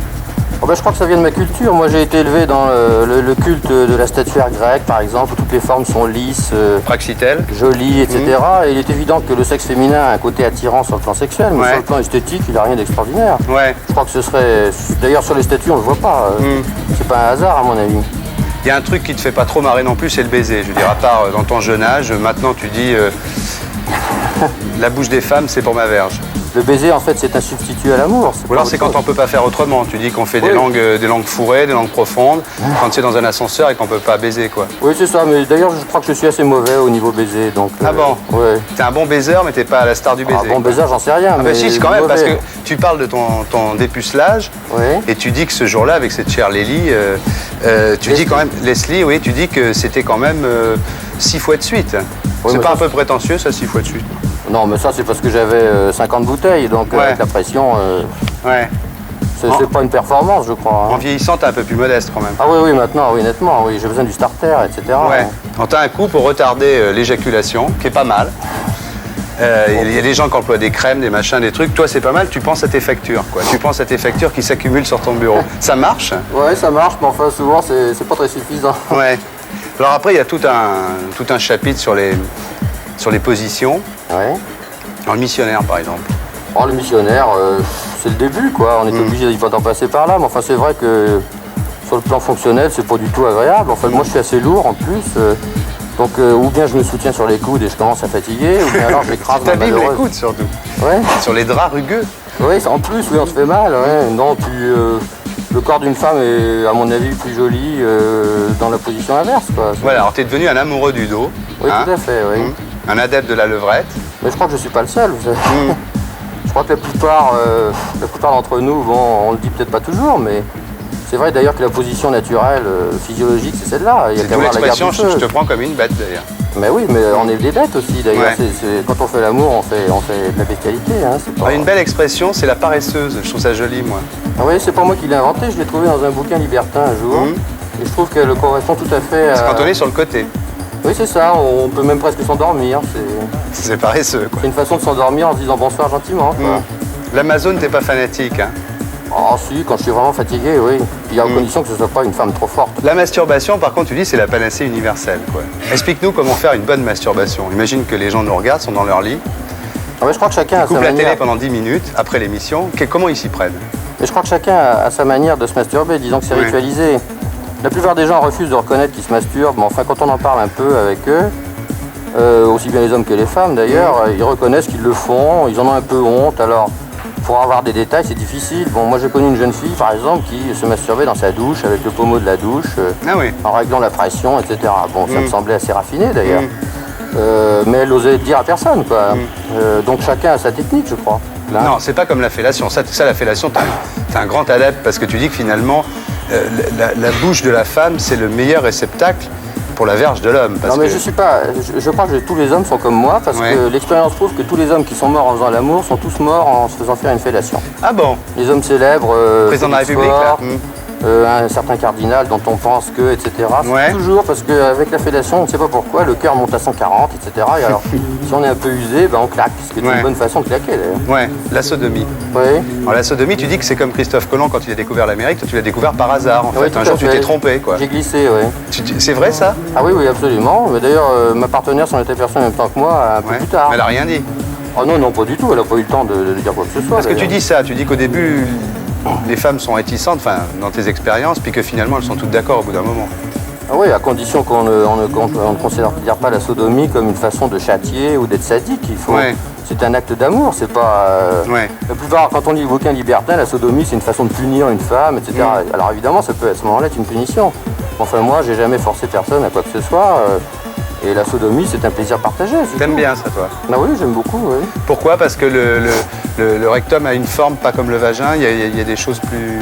Oh ben, je crois que ça vient de ma culture. Moi, j'ai été élevé dans le culte de la statuaire grecque, par exemple, où toutes les formes sont lisses, praxitèles, jolies, etc. Et il est évident que le sexe féminin a un côté attirant sur le plan sexuel, mais sur le plan esthétique, il n'a rien d'extraordinaire. Ouais. Je crois que ce serait... D'ailleurs, sur les statues, on ne le voit pas. C'est pas un hasard, à mon avis. Il y a un truc qui te fait pas trop marrer non plus, c'est le baiser. Je veux dire, à part dans ton jeune âge, maintenant tu dis la bouche des femmes, c'est pour ma verge. Le baiser, en fait, c'est un substitut à l'amour. Ou alors c'est quand on peut pas faire autrement. Tu dis qu'on fait des langues fourrées, des langues profondes, quand c'est dans un ascenseur et qu'on peut pas baiser, quoi. Oui, c'est ça. Mais d'ailleurs, je crois que je suis assez mauvais au niveau baiser. Donc, ah bon? Ouais. T'es un bon baiser, mais t'es pas la star du baiser. Un bon baiser, j'en sais rien. Ah mais bah si, quand même, parce que tu parles de ton dépucelage, et tu dis que ce jour-là, avec cette chère Leslie, tu dis quand même, Leslie, oui, tu dis que c'était quand même 6 fois de suite. C'est pas un peu prétentieux, ça, 6 fois de suite? Non, mais ça, c'est parce que j'avais 50 bouteilles, donc avec la pression, c'est pas une performance, je crois. En vieillissant, t'es un peu plus modeste quand même. Ah oui, oui, maintenant, oui, nettement, oui, j'ai besoin du starter, etc. Ouais. On t'a un coup pour retarder l'éjaculation, qui est pas mal. Il y a des gens qui emploient des crèmes, des machins, des trucs. Toi, c'est pas mal, tu penses à tes factures, quoi. Tu penses à tes factures qui s'accumulent sur ton bureau. Ça marche? Ouais, ça marche, mais enfin, souvent, c'est pas très suffisant. Ouais. Alors après, il y a tout un chapitre sur les positions. Ouais. Dans le missionnaire, par exemple. Oh, le missionnaire, c'est le début, quoi. On est obligé d'en passer par là. Mais enfin, c'est vrai que sur le plan fonctionnel, c'est pas du tout agréable. Enfin, moi, je suis assez lourd en plus. Donc, ou bien je me soutiens sur les coudes et je commence à fatiguer, ou bien alors je m'écrase ma malheureuse. T'abîmes les coudes, surtout. Ouais. Sur les draps rugueux. Oui, en plus, oui, on se fait mal. Ouais. Non, puis le corps d'une femme est, à mon avis, plus joli dans la position inverse, quoi. Voilà, alors t'es devenu un amoureux du dos. Oui, tout à fait, oui. Un adepte de la levrette. Mais je crois que je suis pas le seul, vous savez. Je crois que la plupart d'entre nous, bon, on le dit peut-être pas toujours, mais c'est vrai d'ailleurs que la position naturelle, physiologique, c'est celle-là. C'est d'où l'expression, je te prends comme une bête d'ailleurs. Mais oui, mais on est des bêtes aussi d'ailleurs. Ouais. Quand on fait l'amour, on fait de la bestialité. Hein, pas... Une belle expression, c'est la paresseuse. Je trouve ça joli, moi. Ah oui, c'est pas moi qui l'ai inventé. Je l'ai trouvé dans un bouquin libertin un jour. Et je trouve qu'elle correspond tout à fait à... C'est quand on est sur le côté. Oui, c'est ça. On peut même presque s'endormir. C'est paresseux, quoi. C'est une façon de s'endormir en se disant bonsoir gentiment. L'Amazone, t'es pas fanatique, hein? Oh si, quand je suis vraiment fatigué, oui. Il y a condition que ce ne soit pas une femme trop forte. La masturbation, par contre, tu dis, c'est la panacée universelle, quoi. Explique-nous comment faire une bonne masturbation. Imagine que les gens nous regardent, sont dans leur lit. Ah ouais, je crois que chacun a sa manière... manière... la télé pendant 10 minutes, après l'émission. Comment ils s'y prennent? Mais je crois que chacun a sa manière de se masturber, disons que c'est ritualisé. La plupart des gens refusent de reconnaître qu'ils se masturbent, mais enfin, quand on en parle un peu avec eux, aussi bien les hommes que les femmes d'ailleurs, ils reconnaissent qu'ils le font, ils en ont un peu honte, alors... Pour avoir des détails, c'est difficile. Bon, moi j'ai connu une jeune fille, par exemple, qui se masturbait dans sa douche avec le pommeau de la douche, en réglant la pression, etc. Bon, ça me semblait assez raffiné d'ailleurs. Mais elle osait dire à personne, quoi. Donc chacun a sa technique, je crois. Là. Non, c'est pas comme la fellation. Ça la fellation, t'es un grand adepte parce que tu dis que finalement, la bouche de la femme, c'est le meilleur réceptacle pour la verge de l'homme. Non mais je crois que tous les hommes sont comme moi parce que l'expérience prouve que tous les hommes qui sont morts en faisant l'amour sont tous morts en se faisant faire une fellation. Ah bon? Les hommes célèbres, président de la République, là. Un certain cardinal dont on pense que, etc. C'est toujours parce qu'avec la fellation, on ne sait pas pourquoi, le cœur monte à 140, etc. Et alors, si on est un peu usé, on claque, ce qui est une bonne façon de claquer d'ailleurs. Ouais, la sodomie. Oui. Alors la sodomie, tu dis que c'est comme Christophe Colomb quand il a découvert l'Amérique, toi tu l'as découvert par hasard en fait. Un jour tu t'es trompé, quoi. J'ai glissé, oui. C'est vrai ça? Ah oui, absolument. Mais d'ailleurs, ma partenaire s'en était aperçue en même temps que moi, un peu plus tard. Mais elle a rien dit? Oh non, pas du tout, elle n'a pas eu le temps de dire quoi que ce soit. Parce que tu dis ça, tu dis qu'au début, les femmes sont réticentes, enfin, dans tes expériences, puis que finalement elles sont toutes d'accord au bout d'un moment. Ah oui, à condition qu'on ne considère pas la sodomie comme une façon de châtier ou d'être sadique. C'est un acte d'amour, c'est pas... La plupart, quand on lit le bouquin libertin, la sodomie c'est une façon de punir une femme, etc. Alors évidemment, ça peut à ce moment-là être une punition. Enfin moi, j'ai jamais forcé personne à quoi que ce soit. Et la sodomie, c'est un plaisir partagé. T'aimes bien ça, toi? Ah oui, j'aime beaucoup, oui. Pourquoi? Parce que le rectum a une forme pas comme le vagin, il y a des choses plus...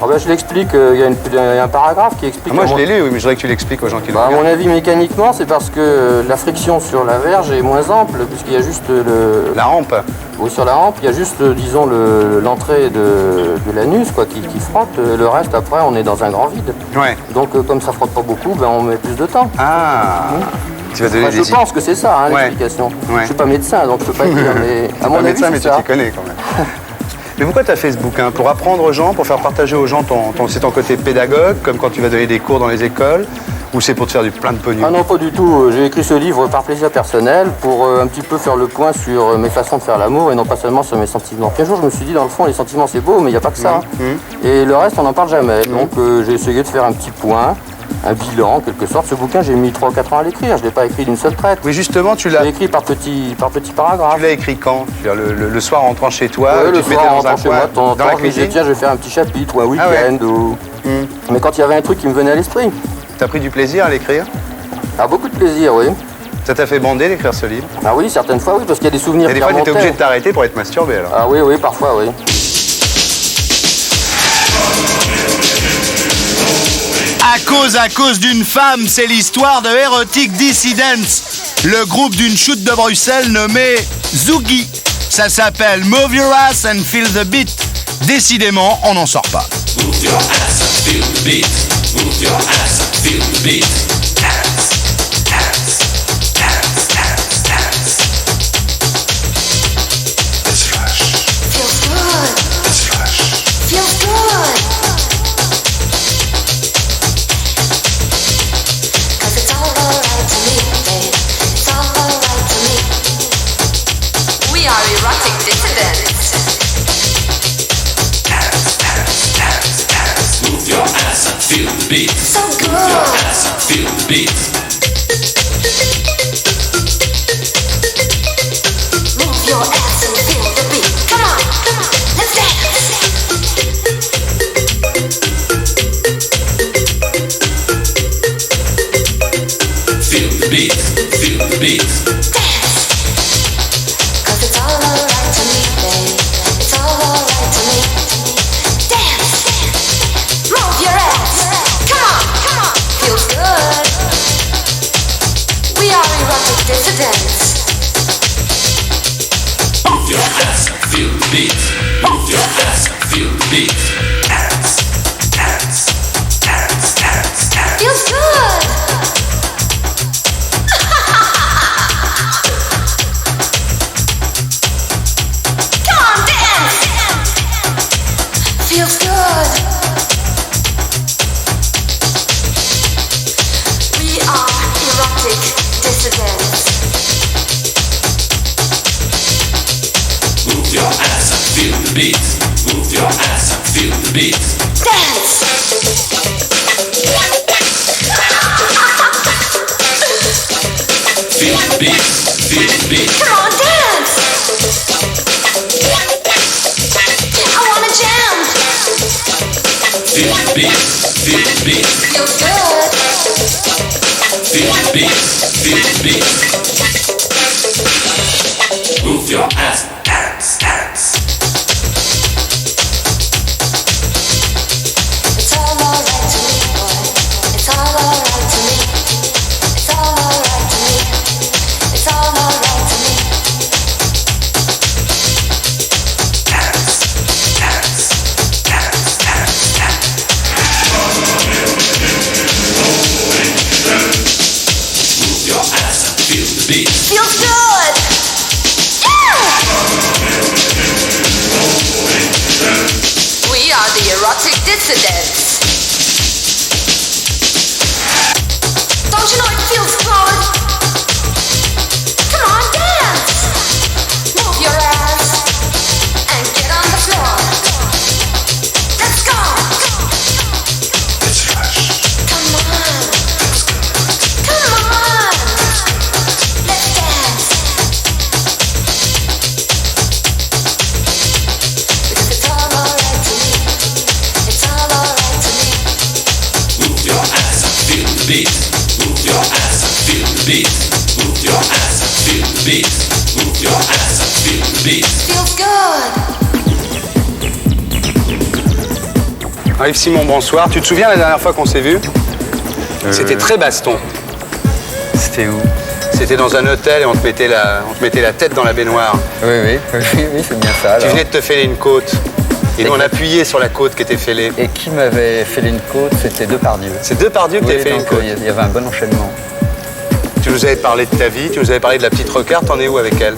Oh ben, je l'explique, il y a un paragraphe qui explique... moi je l'ai lu, oui, mais je voudrais que tu l'expliques aux gens qui le regardent. À mon avis, mécaniquement, c'est parce que la friction sur la verge est moins ample, puisqu'il y a juste la rampe. Oui, sur la rampe, il y a juste, disons, l'entrée de l'anus qui frotte. Le reste, après, on est dans un grand vide. Ouais. Donc, comme ça frotte pas beaucoup, on met plus de temps. Ah tu vas donner je pense que c'est ça, l'explication. Je ne suis pas médecin, donc je ne peux pas dire, mais à mon avis, médecin, mais tu t'y connais quand même. Mais pourquoi tu as fait ce bouquin? Pour apprendre aux gens, pour faire partager aux gens c'est ton côté pédagogue, comme quand tu vas donner des cours dans les écoles, ou c'est pour te faire plein de pognon? Ah non, pas du tout. J'ai écrit ce livre par plaisir personnel pour un petit peu faire le point sur mes façons de faire l'amour et non pas seulement sur mes sentiments. Puis un jour, je me suis dit, dans le fond, les sentiments, c'est beau, mais il n'y a pas que ça. Et le reste, on n'en parle jamais. Donc j'ai essayé de faire un petit point, un bilan en quelque sorte. Ce bouquin, j'ai mis 3 ou 4 ans à l'écrire. Je ne l'ai pas écrit d'une seule traite. Oui, justement, tu l'as... Je l'ai écrit par petits paragraphes. Tu l'as écrit quand? Le soir en rentrant chez toi? Oui, le soir en rentrant chez moi, dans la cuisine. Je me disais, tiens, je vais faire un petit chapitre ou un week-end. Mais quand il y avait un truc qui me venait à l'esprit. T'as pris du plaisir à l'écrire? Ah, beaucoup de plaisir, oui. Ça t'a fait bander d'écrire ce livre? Ah oui, certaines fois, oui, parce qu'il y a des souvenirs qui remontaient. Et des fois, t'étais obligé de t'arrêter pour être masturbé, alors? Ah oui, parfois, oui. À cause d'une femme, c'est l'histoire de Erotic Dissidents, le groupe d'une chute de Bruxelles nommé Zoogie. Ça s'appelle Move Your Ass and Feel the Beat. Décidément, on n'en sort pas. Move your ass and feel the beat. Move your ass and feel the beat. Dance, dance, dance, dance, dance. It's fresh. Feels good. It's fresh. Feels good. Cause it's all alright to me, babe. It's all alright to me. We are erotic dissidents. Dance, dance, dance, dance. Move your ass and feel the beat. So good. Move your ass and feel the beat. Move your ass and feel the beat. Come on, let's dance. Feel the beat, feel the beat. Dance. Cause it's all alright to me, babe. It's all alright to me. Dance. Move your ass. Come on. Feels good. Move your ass, dance, dance. It's all alright to me, boy. It's all alright to me. It's all alright to me. It's all alright to me. Dance, dance, dance, dance, dance. Move your ass and feel the beat. Feels good. We are the erotic dissidents. Don't you know it feels good? Come on, dance. Move your ass and get on the floor. Let's go. Let's rush. Come on. Let's go. Come on. Let's dance. Because it's all alright to me. It's all alright to me. Move your ass and feel the beat. Move your ass and feel the beat. Move your ass and feel the beat. Move your ass and feel the beat. Feels good. Yves Simon, bonsoir. Tu te souviens la dernière fois qu'on s'est vu? C'était très baston. C'était où? C'était dans un hôtel et on te mettait la tête dans la baignoire. Oui, c'est bien ça. Tu Alors. venais de te fêler une côte. Et nous, on appuyait sur la côte qui était fêlée. Et qui m'avait fêlé une côte? C'était Depardieu. C'est Depardieu qui Oui, t'avait fait une donc, côte. il y avait un bon enchaînement. Tu nous avais parlé de ta vie, tu nous avais parlé de la petite Rocard. T'en es où avec elle?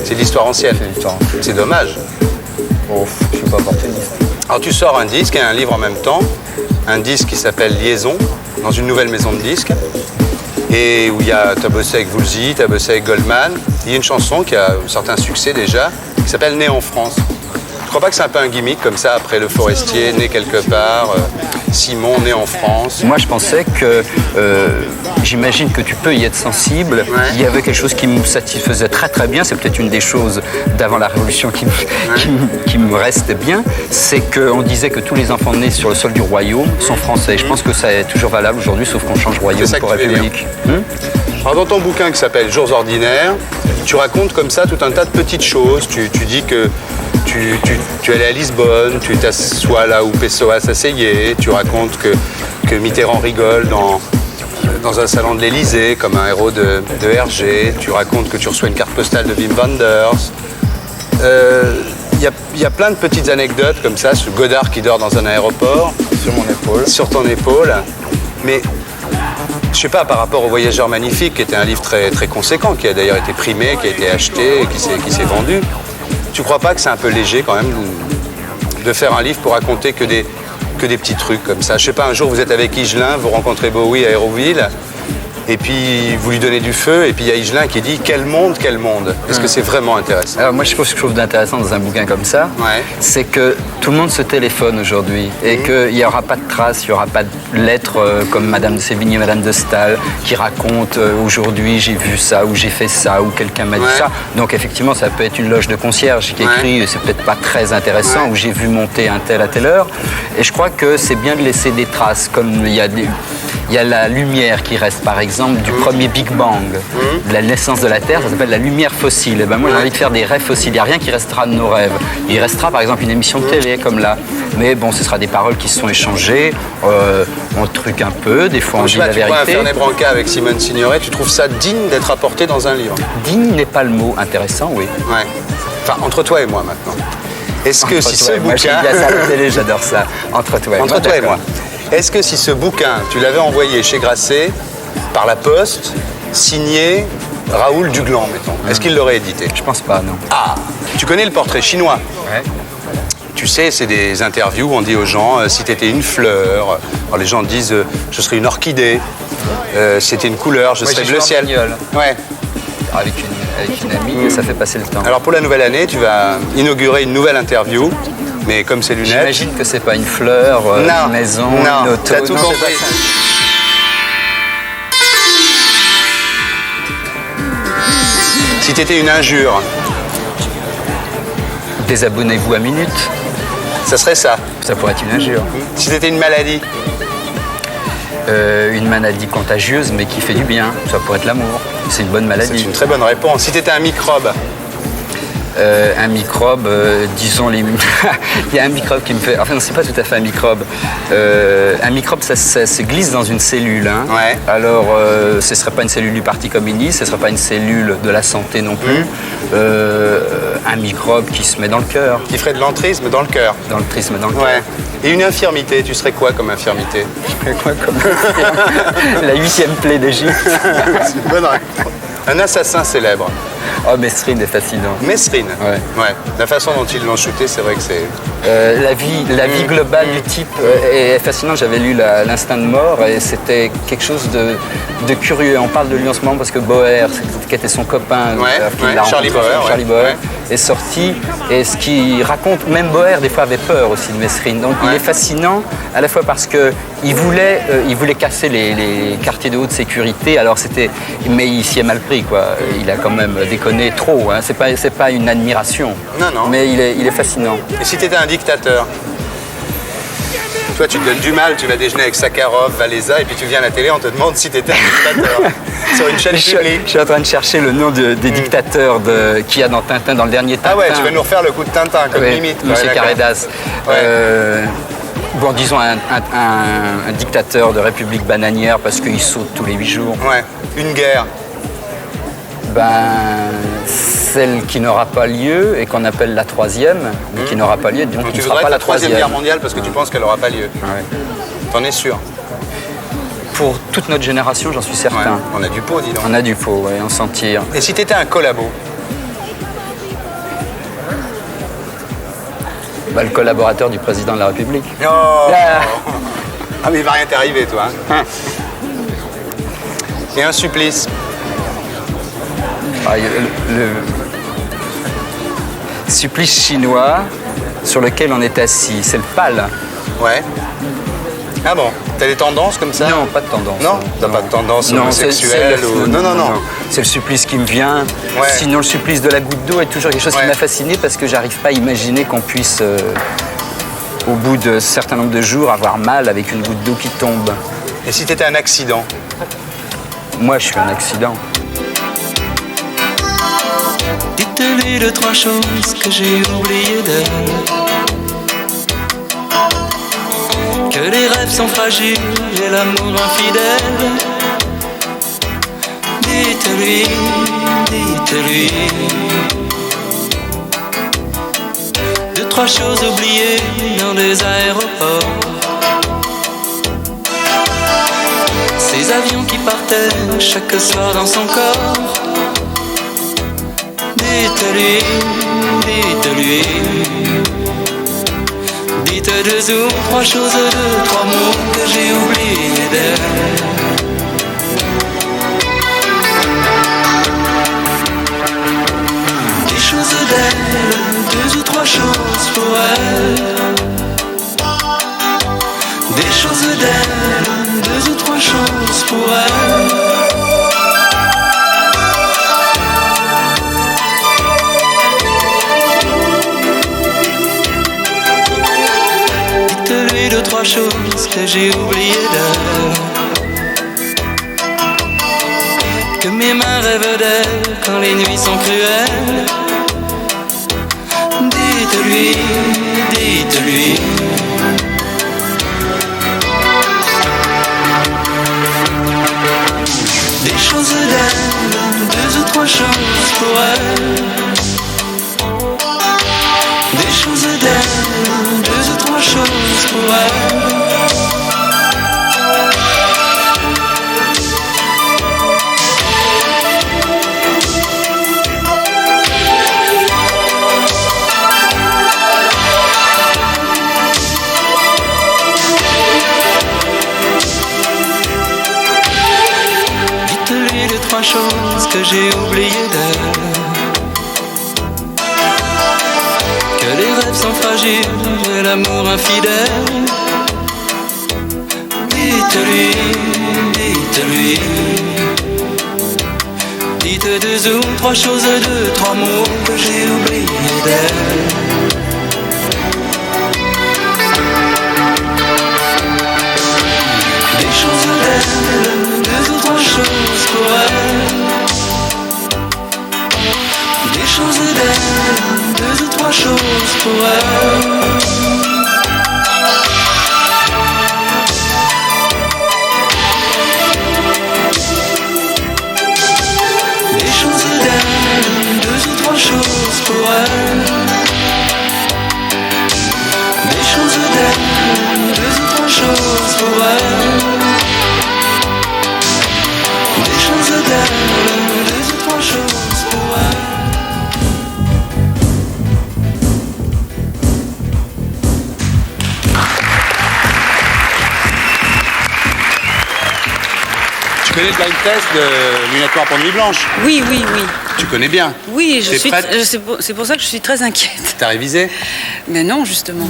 C'est de l'histoire ancienne. C'est l'histoire ancienne. C'est dommage. Oh, je suis pas opportuniste. Alors tu sors un disque et un livre en même temps. Un disque qui s'appelle Liaison, dans une nouvelle maison de disques. Et où t'as bossé avec Woolsey, t'as bossé avec Goldman. Il y a une chanson qui a un certain succès déjà, qui s'appelle Né en France. Tu crois pas que c'est un peu un gimmick comme ça, après Le Forestier, né quelque part, Simon, né en France? Moi, je pensais que, j'imagine que tu peux y être sensible. Ouais. Il y avait quelque chose qui me satisfaisait très très bien. C'est peut-être une des choses d'avant la Révolution qui me reste bien. C'est qu'on disait que tous les enfants nés sur le sol du royaume sont français. Je pense que ça est toujours valable aujourd'hui, sauf qu'on change royaume C'est ça pour que tu veux république. Alors dans ton bouquin qui s'appelle Jours ordinaires, tu racontes comme ça tout un tas de petites choses. Tu dis que tu allais à Lisbonne, tu t'assois là où Pessoa s'asseyait, tu racontes que Mitterrand rigole dans un salon de l'Élysée comme un héros de Hergé, tu racontes que tu reçois une carte postale de Wim Wenders. Il y a plein de petites anecdotes comme ça, ce Godard qui dort dans un aéroport. Sur mon épaule. Sur ton épaule. Mais je sais pas, par rapport au Voyageur magnifique, qui était un livre très, très conséquent, qui a d'ailleurs été primé, qui a été acheté, et qui s'est vendu, tu crois pas que c'est un peu léger quand même de faire un livre pour raconter que des petits trucs comme ça? Je sais pas, un jour vous êtes avec Higelin, vous rencontrez Bowie à Hérouville, et puis vous lui donnez du feu, et puis il y a Higelin qui dit « Quel monde, quel monde !» Est-ce que c'est vraiment intéressant? Alors moi, ce que je trouve d'intéressant dans un bouquin comme ça, c'est que tout le monde se téléphone aujourd'hui et qu'il n'y aura pas de traces, il n'y aura pas de lettres comme Madame de Sévigné, Madame de Staël qui racontent aujourd'hui j'ai vu ça ou j'ai fait ça ou quelqu'un m'a dit ça. Donc effectivement, ça peut être une loge de concierge qui écrit c'est peut-être pas très intéressant ou j'ai vu monter un tel à telle heure. Et je crois que c'est bien de laisser des traces, comme il y a la lumière qui reste par exemple du premier Big Bang, de la naissance de la Terre, ça s'appelle la lumière fossile. Et ben moi j'ai envie de faire des rêves fossiles, il n'y a rien qui restera de nos rêves. Il restera par exemple une émission de télé comme là. Mais bon, ce sera des paroles qui se sont échangées, on truque un peu, des fois on dit la vérité. Tu prends un Fernet Branca avec Simone Signoret, tu trouves ça digne d'être apporté dans un livre? Digne n'est pas le mot, intéressant, oui. Ouais. Enfin, entre toi et moi maintenant. Est-ce que si ce moi, bouquin... Moi j'ai dit à ça à la télé, j'adore ça. Entre toi et moi. Entre toi et moi. Est-ce que si ce bouquin, tu l'avais envoyé chez Grasset, par la poste, signé Raoul Duglan, mettons, est-ce qu'il l'aurait édité? Je pense pas, non. Ah, tu connais le portrait chinois? Ouais. Tu sais, c'est des interviews où on dit aux gens, si t'étais une fleur, alors les gens disent, je serais une orchidée, si t'étais une couleur, je serais bleu ciel. Rossignol. Ouais. avec une amie, et ça fait passer le temps. Alors pour la nouvelle année, tu vas inaugurer une nouvelle interview, mais comme c'est lunettes... J'imagine que c'est pas une fleur, non, une maison, non, une auto. t'as tout compris. Si t'étais une injure, désabonnez-vous à minute. Ça serait ça. Ça pourrait être une injure. Si t'étais une maladie, une maladie contagieuse, mais qui fait du bien. Ça pourrait être l'amour. C'est une bonne maladie. C'est une très bonne réponse. Si t'étais un microbe, un microbe, disons les... Il y a un microbe qui me fait... Enfin, non, c'est pas tout à fait un microbe. Un microbe, ça se glisse dans une cellule. Hein. Ouais. Alors, ce serait pas une cellule du Parti communiste, ce serait pas une cellule de la santé non plus. Un microbe qui se met dans le cœur. Qui ferait de l'entrisme dans le cœur. Dans le trisme dans le cœur. Ouais. Et une infirmité, tu serais quoi comme infirmité? Je serais quoi comme infirmité? La 8e plaie d'Égypte. C'est une bonne réponse. Un assassin célèbre. Oh, Mesrine est fascinant. Mesrine. Ouais. La façon dont ils l'ont shooté, c'est vrai que c'est... La vie globale du type est fascinante. J'avais lu L'Instinct de mort et c'était quelque chose de curieux. On parle de lui en ce moment parce que Boer, qui était son copain, Charlie Boer, est sorti. Et ce qu'il raconte, même Boer, des fois, avait peur aussi de Mesrine. Donc il est fascinant, à la fois parce qu'il voulait casser les quartiers de haute sécurité. Alors mais il s'y est mal pris, quoi. Il a quand même déconné trop. Hein. C'est pas une admiration. Non. Mais il est fascinant. Et si tu étais un dictateur? Toi, tu te donnes du mal, tu vas déjeuner avec Sakharov, Valéza, et puis tu viens à la télé, on te demande si tu étais un dictateur. Sur une chaîne publique. Je suis en train de chercher le nom des dictateurs qu'il y a dans Tintin, dans le dernier Tintin. Ah ouais, tu vas nous refaire le coup de Tintin, comme limite. Monsieur Carédas. Bon, disons un dictateur de République bananière parce qu'il saute tous les 8 jours. Ouais. Une guerre. Celle qui n'aura pas lieu et qu'on appelle la 3e, mais qui n'aura pas lieu, donc qui ne sera pas la 3e. 3e guerre mondiale parce que tu penses qu'elle n'aura pas lieu. Ouais. T'en es sûr? Pour toute notre génération, j'en suis certain. Ouais. On a du pot, dis donc. On a du pot, on s'en tire. Et si t'étais un collabo? Le collaborateur du président de la République. Oh. Ah mais il va rien t'arriver, toi. Hein. Et un supplice? Le supplice chinois sur lequel on est assis, c'est le pal. Ouais. Ah bon? T'as des tendances comme ça? Non, pas de tendance. Non? T'as pas de tendance homosexuelle ou... Non. C'est le supplice qui me vient. Ouais. Sinon, le supplice de la goutte d'eau est toujours quelque chose qui m'a fasciné parce que j'arrive pas à imaginer qu'on puisse, au bout d'un certain nombre de jours, avoir mal avec une goutte d'eau qui tombe. Et si t'étais un accident? Moi, je suis un accident. Dites-lui 2, 3 choses que j'ai oubliées d'elle. Que les rêves sont fragiles et l'amour infidèle. Dites-lui, dites-lui 2, 3 choses oubliées dans des aéroports. Ces avions qui partaient chaque soir dans son corps. Dites-lui, dites-lui. Dites 2 ou 3 choses, 2, 3 mots que j'ai oubliés d'elle. Des choses d'elle, 2 ou 3 choses pour elle. Des choses d'elle, 2 ou 3 choses pour elle. Dites-lui 2, 3 choses que j'ai oubliées d'elle. Que mes mains rêvent d'elle quand les nuits sont cruelles. Dites-lui, dites-lui. Des choses d'elle, 2 ou 3 choses pour elle. Des choses d'elle, 2 ou 3 choses pour elle. Dites-lui 2, 3 choses que j'ai oubliées fragile et l'amour infidèle. Dites-lui, dites-lui. Dites deux ou trois choses, deux, trois mots que j'ai oublié d'elle. Des choses d'elle, deux ou trois choses pour elle. Des choses d'elle, deux ou trois choses pour elle. Des choses d'elle, deux ou trois choses pour elle. Des choses d'elle, deux ou trois choses pour elle. Des choses d'elle, deux ou trois choses pour elle. Tu connais le blind test de Lunettes Noires pour Nuit Blanche? Oui, oui, oui. Tu connais bien? Oui, T'es prête? c'est pour ça que je suis très inquiète. T'as révisé? Mais non, justement.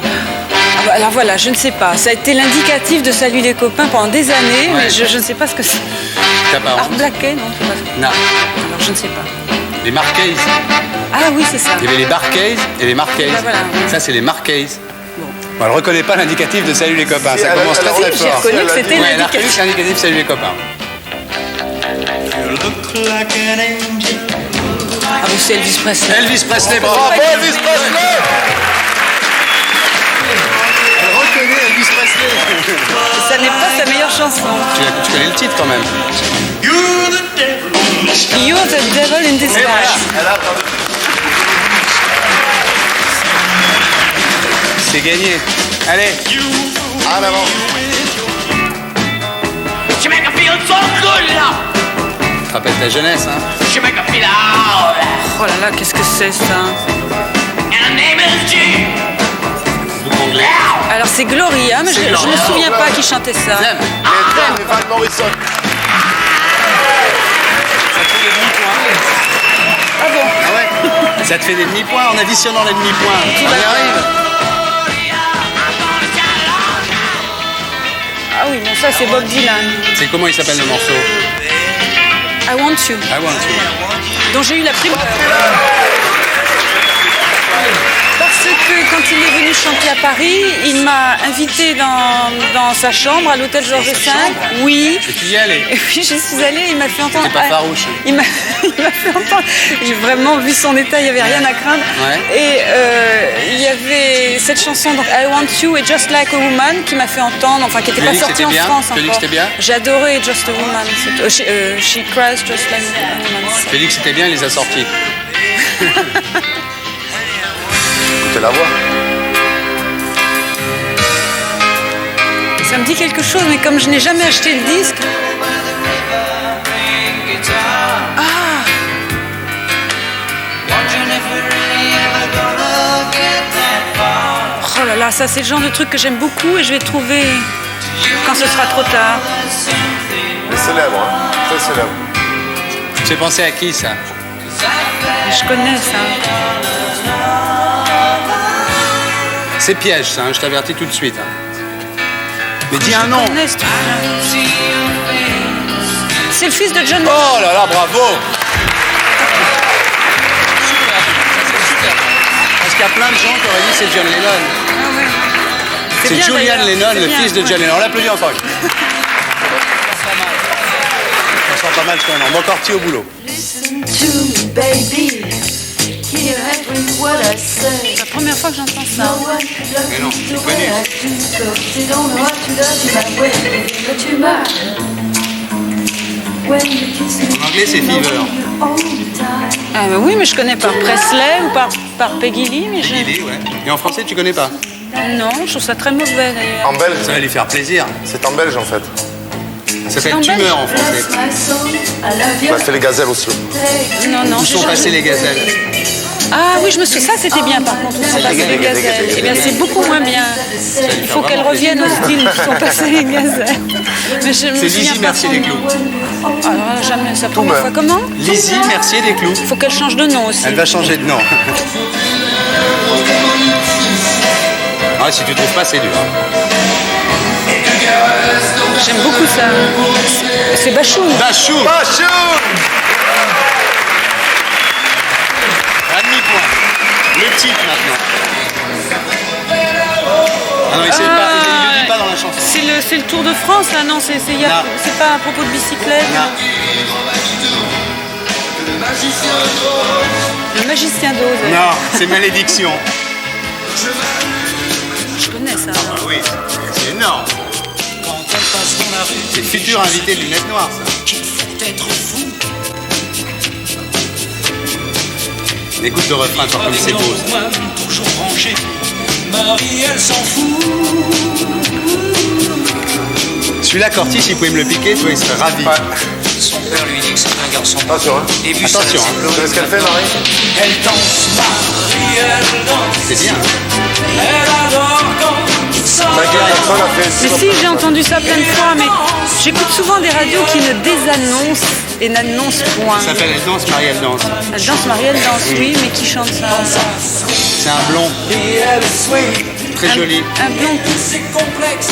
Ah bah, alors voilà, je ne sais pas. Ça a été l'indicatif de Salut les copains pendant des années, Ouais. mais je ne sais pas ce que c'est. T'as pas Art honte? Blakey, non, c'est pas ça. Non. Alors je ne sais pas. Les Marquez. Ah oui, c'est ça. Il y avait les Barquez et les Marquez. Bah voilà. Ça, c'est les Marquez. Bon, elle reconnaît pas l'indicatif de Salut les copains. Si, Ça elle a- commence elle a très très reconnu, fort. j'ai reconnu que c'était Ouais, elle a reconnu l'indicatif. que c'est l'indicatif de Salut les copains. Ah bon, c'est Elvis Presley. Elvis Presley, bravo Elvis Presley. Elle reconnaît Elvis Presley. Ça n'est pas sa meilleure chanson. Tu connais le titre quand même. You're the devil in disguise. C'est gagné. Allez. En avant. You make me feel so good, you know. Tu te rappelles ta jeunesse, hein? You make me feel alright. Oh là là, qu'est-ce que c'est ça? And her name is G. Bouc anglais. Alors c'est Gloria, mais je ne me souviens pas qui chantait ça. Zem. Et Van Morrison. Ah bon? Ah ouais. Ça te fait des demi-points en additionnant les demi-points. On y arrive. Ah oui, bon ça c'est Bob Dylan. C'est comment il s'appelle le morceau? I Want You, I Want You. dont j'ai eu la primeur. Parce que quand il est venu chanter à Paris, il m'a invité dans sa chambre à l'hôtel Georges V. Oui. Et tu y allais? Et puis je suis allée, il m'a fait entendre. T'es pas farouche. Il m'a fait entendre. J'ai vraiment vu son état, il n'y avait rien à craindre. Ouais. Et il y avait cette chanson, donc I Want You et Just Like a Woman, qui m'a fait entendre, enfin qui n'était Tu pas dis que sortie c'était en bien? France Tu dis que encore. c'était bien? J'ai adoré Just a Woman. She Cries Just Like a Woman. Tu as dit que c'était bien, il les a sortis. Écoutez la voix. Ça me dit quelque chose, mais comme je n'ai jamais acheté le disque. Ah! Oh là là, ça c'est le genre de truc que j'aime beaucoup et je vais trouver quand ce sera trop tard. Elle est célèbre, hein. Très célèbre. Tu te fais penser à qui, ça? Mais je connais ça. C'est piège, ça, hein, je t'avertis tout de suite. hein. Mais dis un nom. Je connais ce truc-là. C'est le fils de John. Oh là là, bravo. Super, ça c'est super. Parce qu'il y a plein de gens qui auraient dit c'est John Lennon. Ah ouais. C'est bien, Julian d'ailleurs. Lennon, C'est le bien, fils de ouais. John Lennon. On l'applaudit encore. On sent pas mal ce qu'on a. Bon, Corti au boulot. Listen to me, baby. Hear every word I say. C'est la première fois que j'entends ça. No one loves Mais non, me tu the connais. way I do, 'cause they don't know how to love you my way. But you're mine. When you kiss me, En anglais, c'est Fever. all the time. Ah bah oui, mais je connais par Presley ou par Peggy Lee, mais je... Peggy Lee, ouais. Et en français, tu connais pas? Non, je trouve ça très mauvais d'ailleurs. En belge. Ça va lui faire plaisir. C'est en belge en fait. Ça s'appelle En belge. Tumeur en français. My soul, I love On you. a fait les gazelles aussi. Non, non, Où j'ai sont jamais- passées les gazelles? Ah oui, je me souviens, ça c'était bien par contre, c'est passé les gazelles. Eh bien, c'est beaucoup moins bien. Il faut qu'elles reviennent au style où sont passées les gazelles. Mais je me C'est souviens Lizzie pas Mercier trop. des Clous. Oh, alors jamais, c'est la première fois. Comment Lizzie Mercier des Clous. Il faut qu'elle change de nom aussi. Elle va changer de nom. Ah, si tu trouves pas, c'est dur. J'aime beaucoup ça. C'est Bachoum. Bachoum. À demi-point. Le titre maintenant. Ah non, il ne dit pas dans la chanson. C'est le Tour de France là, non, c'est pas à propos de bicyclette. Non. Le magicien d'Oz. Non, c'est Malédiction. Je connais ça. Ah oui, c'est énorme. C'est le futur invité de Lunettes Noires, ça. Écoute le refrain, toi, comme c'est beau, ça. Toujours rangé, Marie elle s'en fout. Celui-là, Cortis, il pouvait me le piquer, tu vois, il serait ravi. Son père lui dit que c'est un garçon. Attention, hein. Attention, hein. Tu sais ce qu'elle fait, Marie? Elle danse, Marie elle danse. C'est bien. Elle adore quand ça Mais si, j'ai entendu ça plein de fois, mais j'écoute souvent des radios qui ne désannoncent et n'annoncent point. Ça s'appelle Elle danse, Marie, elle danse. Elle danse, Marie, elle danse, oui, mais qui chante ça? C'est un blond. Très joli. Un blond.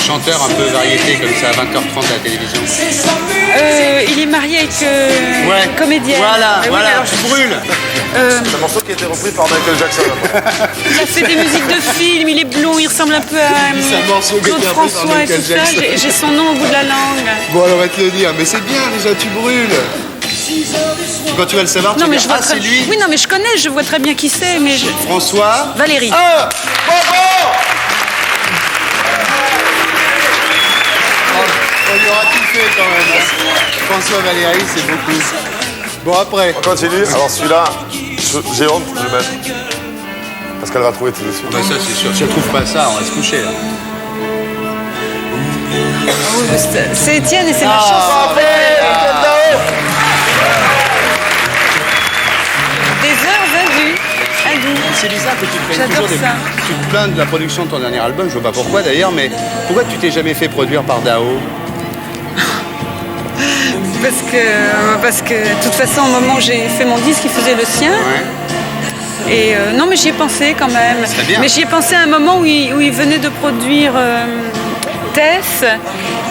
Chanteur un peu variété, comme ça, à 20h30 à la télévision. Il est marié avec une comédienne. Voilà, Oui, voilà, alors, je brûle. C'est un morceau qui a été repris par Michael Jackson. il a fait des musiques de films, il est blond, il ressemble un peu à Claude François et tout ça. J'ai son nom au bout de la langue. Bon, alors on va te le dire, mais c'est bien déjà, tu brûles. Quand tu vas le savoir, tu vas dire, ah, c'est lui. Oui, non, mais je connais, je vois très bien qui c'est, mais François. Valérie. Ah, bravo. On y aura tout fait quand même. François Valérie, c'est beaucoup. Bon, après. On continue. Alors celui-là, j'ai honte de le mettre. Parce qu'elle va trouver tout de suite. Bah ça, c'est sûr. Si elle trouve pas ça, on va se coucher là. C'est Étienne et c'est ma chanson. Des heures à goût. C'est bizarre que tu te plaignes J'adore toujours ça. Tu te plains de la production de ton dernier album, je vois pas pourquoi d'ailleurs, mais pourquoi tu t'es jamais fait produire par Dao? Parce que de toute façon, au moment où j'ai fait mon disque, il faisait le sien. Ouais. Et non, mais j'y ai pensé quand même. Bien. Mais j'y ai pensé à un moment où il venait de produire Tess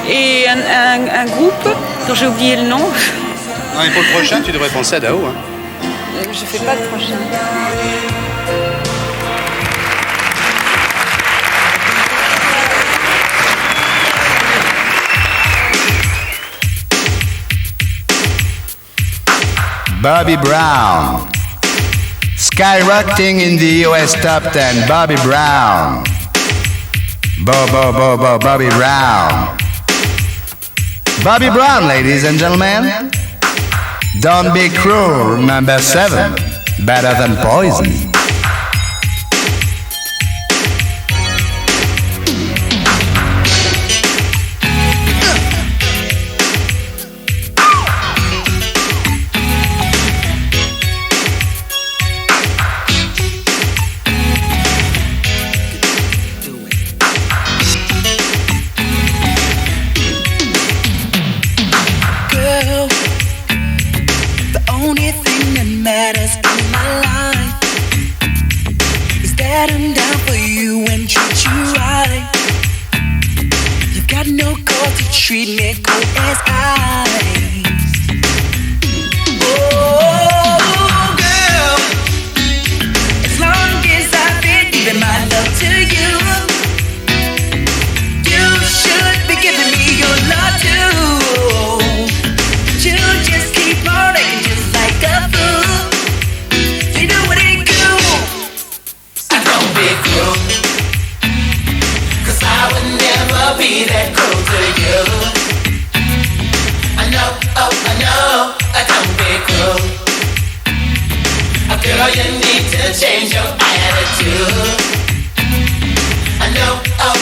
et un groupe dont j'ai oublié le nom. Non, mais pour le prochain, tu devrais penser à Dao. Hein. Je fais pas de prochain. Bobby Brown. Skyrocketing in the US Top 10. Bobby Brown. Bobby Brown. Bobby Brown, ladies and gentlemen. Don't be cruel, number 7. Better than poison. Girl, the only thing that matters in my life is that I'm down for you and treat you right. You've got no cause to treat me cold as ice. Oh, girl, as long as I've been giving my love to you, you should be giving me your love too. You just keep on acting just like a fool. You know it ain't cool. I don't be cruel, 'cause I would never be that cruel to you. I know, oh, I know, I don't be cruel. Oh, girl, you need to change your attitude. I know, oh,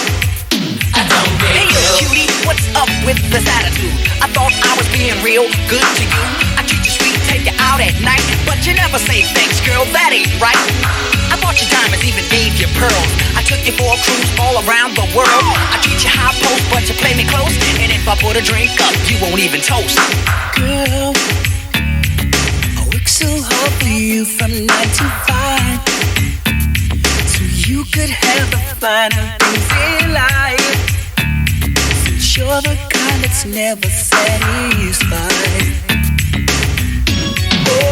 I don't be cruel. Hey, yo, cutie, what's up with this attitude? I thought I was being real good to you. I treat you sweet, take you out at night, but you never never say thanks, girl, that ain't right. I bought you diamonds, even gave you pearls. I took you for a cruise all around the world. I treat you high post, but you play me close. And if I put a drink up, you won't even toast. Girl, I work so hard for you from 9 to 5, so you could have the finer things in life. Since you're the kind that's never satisfied. Oh,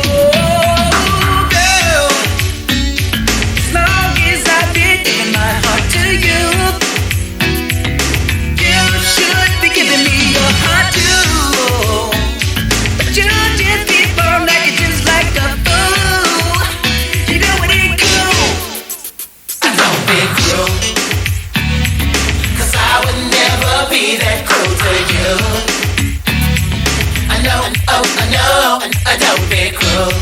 girl, as long as I've been giving my heart to you, you should be giving me your heart too. But you just keep on acting just like a fool. You know it ain't cool. Don't be cruel, 'cause I would never be that cruel to you. I know, oh, I know, don't be cruel.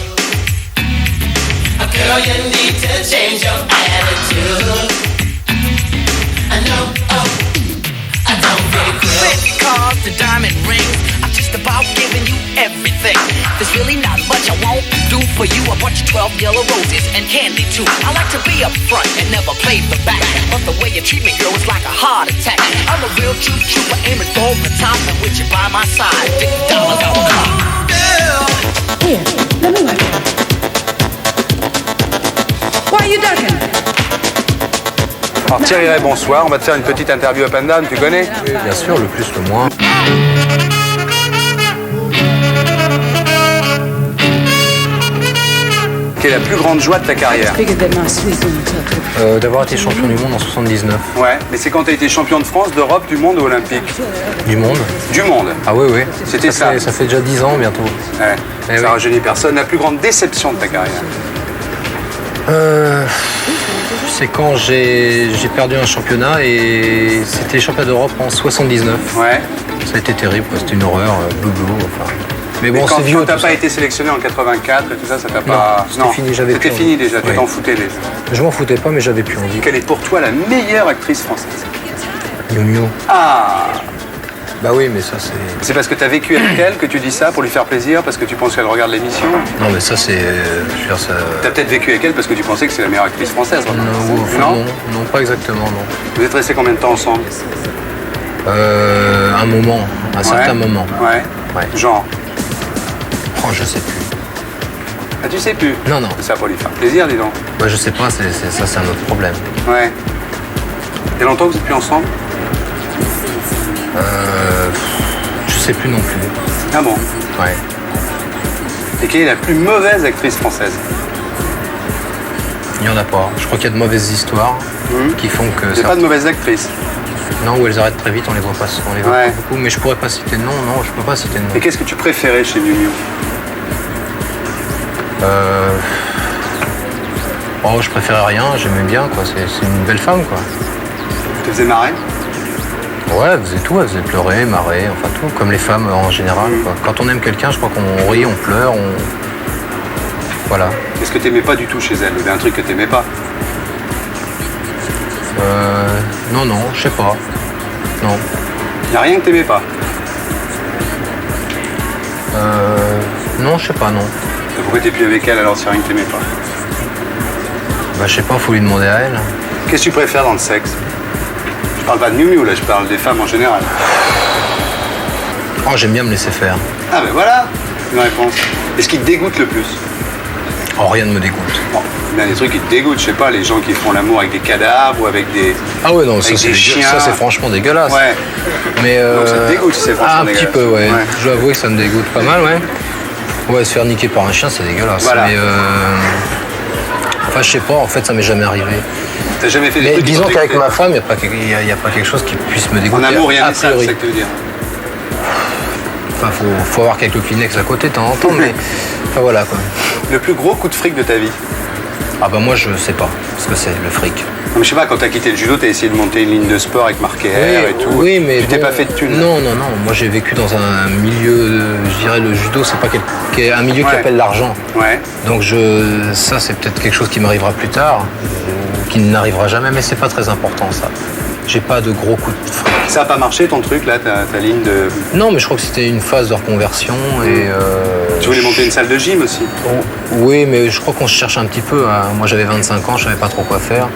Girl, you need to change your attitude. I know, oh, I don't be cruel. Red cars, the diamond rings, I'm just about giving you everything. There's really not much I won't do for you. I bought you 12 yellow roses and candy too. I like to be up front and never play the back, but the way you treat me, girl, is like a heart attack. I'm a real true trooper, aiming for the top, and with you by my side, $50 I will come. Here, let me wipe it. Why are you ducking? Alors Thierry Ray, bonsoir, on va te faire une petite interview up and down, tu connais? Oui, bien sûr, le plus, le moins. Quelle est la plus grande joie de ta carrière? D'avoir été champion du monde en 79. Ouais, mais c'est quand tu as été champion de France, d'Europe, du monde ou olympique? Du monde. Du monde? Ah oui, oui. C'était ça. Ça fait déjà 10 ans bientôt. Ouais, ça rajeunit personne. La plus grande déception de ta carrière? C'est quand j'ai perdu un championnat et c'était les championnats d'Europe en 79. Ouais. Ça a été terrible, quoi. C'était une horreur, boubou, enfin. Mais bon, quand c'est vieux. Quand t'as pas été sélectionné en 84 et tout ça, ça t'a pas... C'était fini, j'avais plus. C'était fini déjà, tu t'en foutais déjà. Je m'en foutais pas, mais j'avais plus envie. Quelle est pour toi la meilleure actrice française? Miu Miu. Ah. Bah oui, mais ça c'est... C'est parce que t'as vécu avec elle que tu dis ça, pour lui faire plaisir, parce que tu penses qu'elle regarde l'émission? Non, mais ça c'est... ça... T'as peut-être vécu avec elle parce que tu pensais que c'est la meilleure actrice française. Non, pas exactement, non. Vous êtes restés combien de temps ensemble? Un moment, un certain moment. Ouais. Genre? Oh, je sais plus. Ah, tu sais plus? Non. C'est ça pour lui faire plaisir, dis donc. Bah, je sais pas, ça c'est un autre problème. Ouais. Il y a longtemps que vous êtes plus ensemble? Je sais plus non plus. Ah bon? Ouais. Et quelle est la plus mauvaise actrice française? Il n'y en a pas. Je crois qu'il y a de mauvaises histoires qui font que... Il n'y a pas de mauvaises actrices? Non, où elles arrêtent très vite, on les voit pas, pas beaucoup, mais je pourrais pas citer de nom, non, je peux pas citer de nom. Et qu'est-ce que tu préférais chez Miu Miu? Oh, je préférais rien, j'aimais bien, quoi. C'est une belle femme, quoi. Tu te faisais marrer? Ouais, elle faisait tout, elle faisait pleurer, marrer, enfin tout, comme les femmes en général, quoi. Quand on aime quelqu'un, je crois qu'on rit, on pleure, Voilà. Qu'est-ce que t'aimais pas du tout chez elle? Il y avait un truc que t'aimais pas? Non, je sais pas. Non. Y a rien que t'aimais pas? Non, je sais pas, non. Et pourquoi t'es plus avec elle alors s'il y a rien que t'aimais pas? Bah, je sais pas, faut lui demander à elle. Qu'est-ce que tu préfères dans le sexe? Je parle pas de Miu Miu, là, je parle des femmes en général. Oh, j'aime bien me laisser faire. Ah, ben voilà une réponse. Est-ce qui te dégoûte le plus? Oh, rien ne me dégoûte. Bon, il y a des trucs qui te dégoûtent, je sais pas, les gens qui font l'amour avec des cadavres ou avec des... Ah ouais, non, ça chiens. c'est franchement dégueulasse. Ouais. Mais donc ça te dégoûte si c'est franchement dégueulasse. Un petit peu, ouais. Je dois avouer que ça me dégoûte pas mal, ouais. Ouais, se faire niquer par un chien, c'est dégueulasse. Voilà. Mais enfin, je sais pas, en fait, ça m'est jamais arrivé. T'as jamais fait des Mais trucs disons qui t'ont qu'avec dégoûté? ma femme, il n'y a pas quelque chose qui puisse me dégoûter. En amour, rien a n'est ça, priori. c'est ce que tu veux dire. Enfin, faut avoir quelques Kleenex à côté de temps en temps, mais enfin, voilà, quoi. Le plus gros coup de fric de ta vie? Ah bah moi, je sais pas ce que c'est, le fric. Non, mais je sais pas, quand t'as quitté le judo, t'as essayé de monter une ligne de sport avec marqué R et tout. Oui, mais tu t'es pas fait de thunes? Non. Moi, j'ai vécu dans un milieu, je dirais, le judo, c'est pas un milieu qui appelle l'argent. Ouais. Donc ça, c'est peut-être quelque chose qui m'arrivera plus tard, qui n'arrivera jamais, mais c'est pas très important, ça. j'ai pas de gros coups de frein. Ça n'a pas marché ton truc là, ta ligne de... Non, mais je crois que c'était une phase de reconversion et... Tu voulais monter une salle de gym aussi? Oui, mais je crois qu'on se cherche un petit peu. Moi j'avais 25 ans, je savais pas trop quoi faire.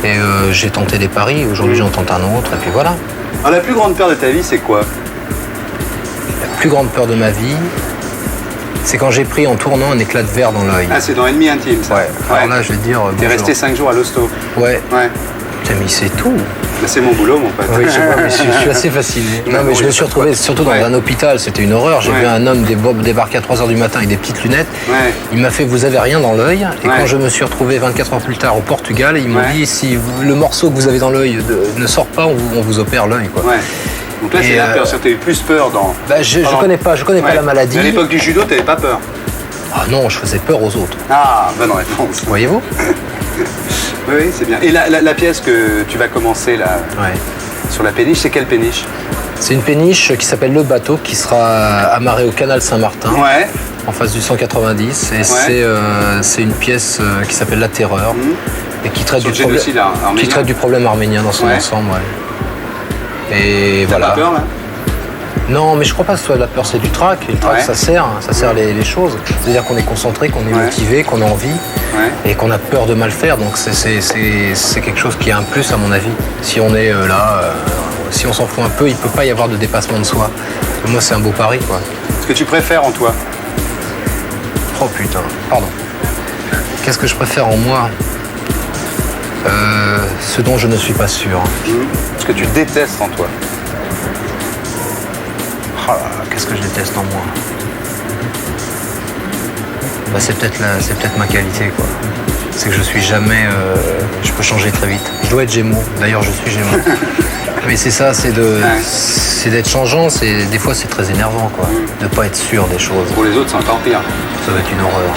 Et j'ai tenté des paris, aujourd'hui j'en tente un autre, et puis voilà. Alors, la plus grande peur de ta vie, c'est quoi? La plus grande peur de ma vie, c'est quand j'ai pris en tournant un éclat de verre dans l'œil. Ah, c'est dans Ennemi Intime, ça? Ouais. Alors là, je vais te dire... T'es resté 5 jours à l'hosto? Ouais. Putain, mais c'est tout. Bah, c'est mon boulot, mon pote. Oui, je vois, mais je suis assez fasciné. Non, mais je me suis retrouvé surtout dans un hôpital, c'était une horreur. J'ai vu un homme débarquer à 3h du matin avec des petites lunettes. Il m'a fait, vous avez rien dans l'œil. Et quand je me suis retrouvé 24 heures plus tard au Portugal, il m'a dit, si le morceau que vous avez dans l'œil ne sort pas, on vous opère l'œil, quoi. Donc là, c'est la peur. Tu as eu plus peur dans... Bah, je connais pas la maladie. Mais à l'époque du judo, t'avais pas peur? Ah non, je faisais peur aux autres. Ah, bonne réponse. Voyez-vous? Oui, c'est bien. Et la pièce que tu vas commencer là, sur la péniche, c'est quelle péniche? C'est une péniche qui s'appelle Le Bateau, qui sera amarrée au canal Saint-Martin, en face du 190. Et c'est une pièce qui s'appelle La Terreur, et qui traite, du problème arménien dans son ensemble. Et voilà. T'as pas peur là? Non, mais je crois pas que ce soit de la peur, c'est du trac. Et le trac, ça sert les choses. C'est-à-dire qu'on est concentré, qu'on est motivé, qu'on a envie et qu'on a peur de mal faire. Donc c'est quelque chose qui est un plus à mon avis. Si on est si on s'en fout un peu, il peut pas y avoir de dépassement de soi. Moi, c'est un beau pari, quoi. Ce que tu préfères en toi? Oh putain, pardon. Qu'est-ce que je préfère en moi? Ce dont je ne suis pas sûr. Ce que tu détestes en toi? Oh là là, qu'est-ce que je déteste en moi? Bah, c'est peut-être ma qualité, quoi. C'est que je suis jamais... je peux changer très vite. Je dois être Gémeaux. D'ailleurs, je suis Gémeaux. Mais c'est ça, c'est d'être changeant. Des fois, c'est très énervant, quoi. De pas être sûr des choses. Pour les autres, c'est encore pire. Ça va être une horreur.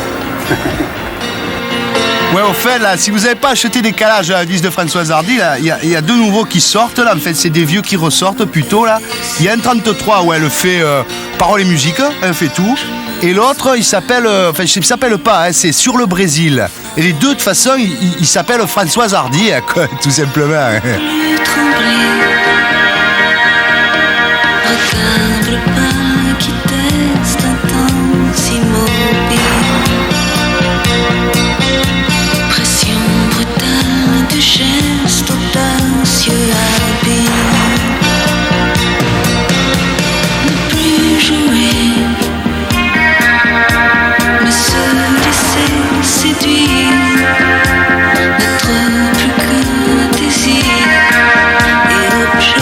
Ouais, au fait, là, si vous n'avez pas acheté des calages à la 10 de Françoise Hardy, là, il y a deux nouveaux qui sortent, là. En fait, c'est des vieux qui ressortent plutôt, là. Il y a un 33 où elle fait paroles et musique, elle fait tout. Et l'autre, il s'appelle, enfin, il s'appelle pas, hein, c'est Sur le Brésil. Et les deux, de toute façon, ils s'appellent Françoise Hardy, hein, quoi, tout simplement. Hein. Regarde le pas qui teste un temps si mobile. Pression brutale du geste audacieux habile. Ne plus jouer, mais se laisser séduire. N'être plus qu'un désir et l'objet.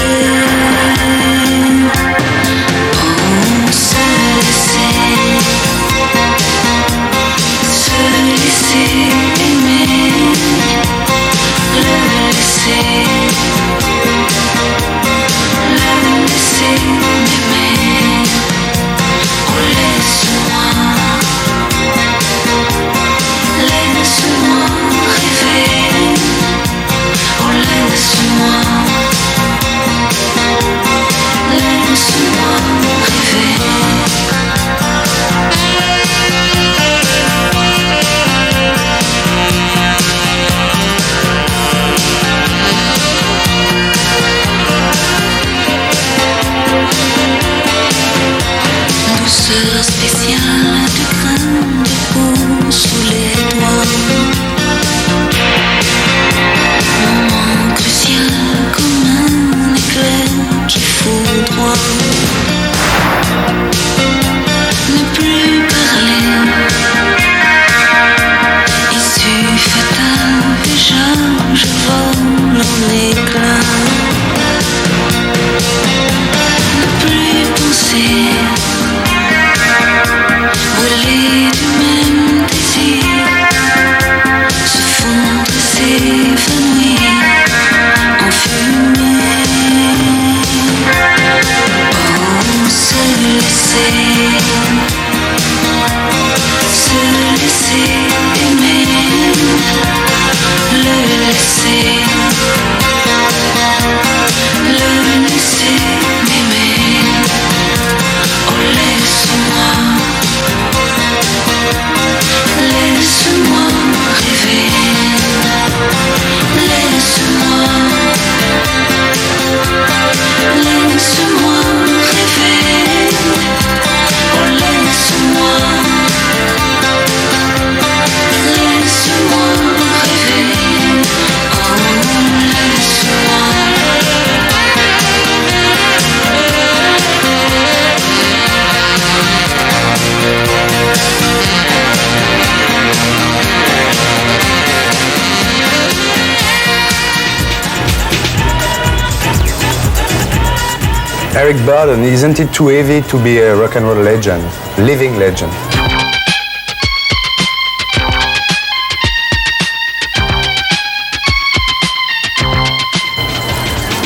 Eric Burden, isn't it too heavy to be a rock and roll legend, living legend?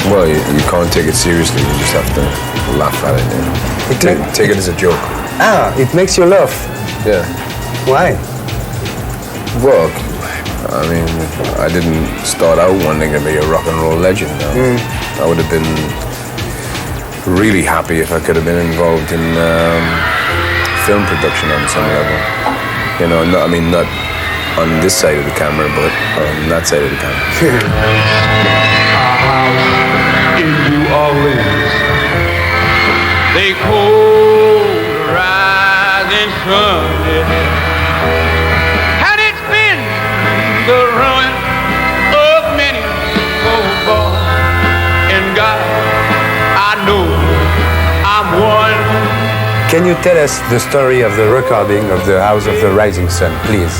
Well, you can't take it seriously. You just have to laugh at it. Take it as a joke. Ah, it makes you laugh. Yeah. Why? Well, I mean, I didn't start out wanting to be a rock and roll legend. No. I would have been really happy if I could have been involved in film production on some level. You know, not on this side of the camera, but on that side of the camera. In New Orleans, they cold rising sun, and it's been the ruin of many old boys. And God, I know I'm one. Can you tell us the story of the recording of the House of the Rising Sun, please?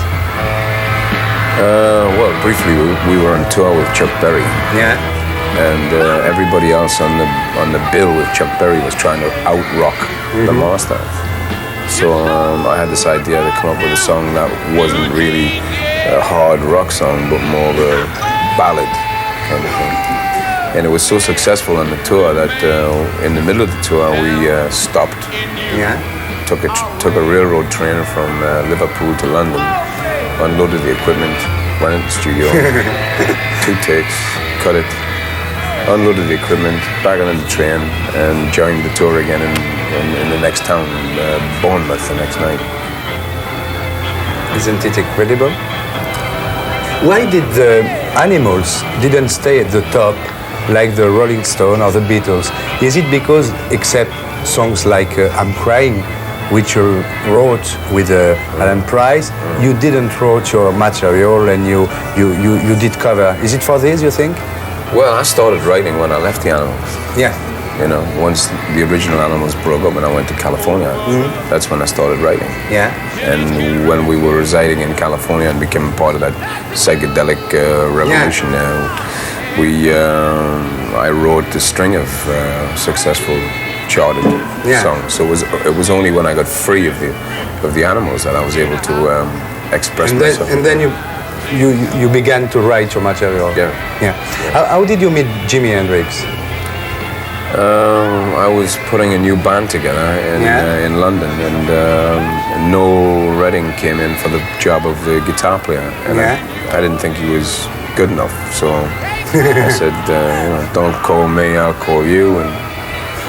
Well, briefly, we were on tour with Chuck Berry. Yeah. And everybody else on the bill with Chuck Berry was trying to out-rock the master. So I had this idea to come up with a song that wasn't really a hard rock song, but more of a ballad kind of thing. And it was so successful on the tour that in the middle of the tour we stopped. Yeah. Took a railroad train from Liverpool to London, unloaded the equipment, went into the studio, 2 takes, cut it. Unloaded the equipment, back on the train, and joined the tour again in the next town, Bournemouth, the next night. Isn't it incredible? Why did the Animals didn't stay at the top like the Rolling Stones or the Beatles? Is it because, except songs like I'm Crying, which you wrote with Alan Price, you didn't write your material and you did cover? Is it for this, you think? Well, I started writing when I left the Animals. Yeah. You know, once the original Animals broke up and I went to California, that's when I started writing. Yeah. And when we were residing in California and became part of that psychedelic revolution, I wrote a string of successful charted songs. So it was only when I got free of the Animals that I was able to express myself. And then you began to write your material. Yeah. How did you meet Jimi Hendrix? I was putting a new band together in London, and Noel Redding came in for the job of the guitar player, and I didn't think he was good enough, so I said, don't call me, I'll call you. And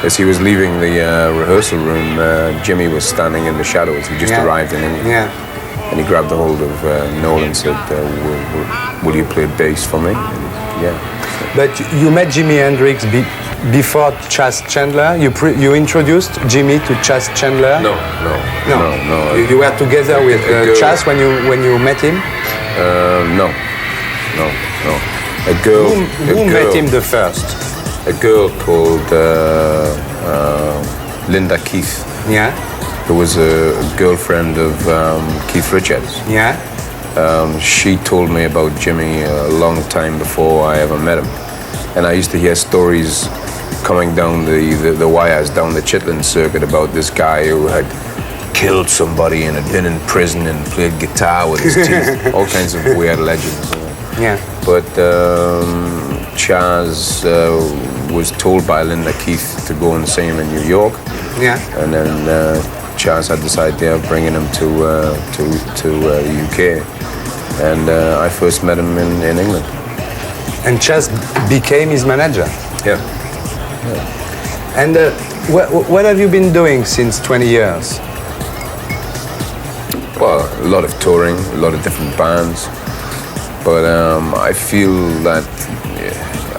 as he was leaving the rehearsal room, Jimmy was standing in the shadows. He just arrived in England. And he grabbed a hold of Noel and said, will you play bass for me? And, But you met Jimi Hendrix before Chas Chandler? You introduced Jimmy to Chas Chandler? No. You were together with Chas when you met him? No. A girl. Who met him the first? A girl called Linda Keith. Yeah. Who was a girlfriend of Keith Richards. Yeah. She told me about Jimmy a long time before I ever met him. And I used to hear stories coming down the wires, down the Chitlin circuit, about this guy who had killed somebody and had been in prison and played guitar with his teeth. All kinds of weird legends. Yeah. But Chas was told by Linda Keith to go and see him in New York. Yeah. And then Chas had this idea of bringing him to the UK. And I first met him in England. And Chas became his manager? Yeah. And what have you been doing since 20 years? Well, a lot of touring, a lot of different bands. But I feel that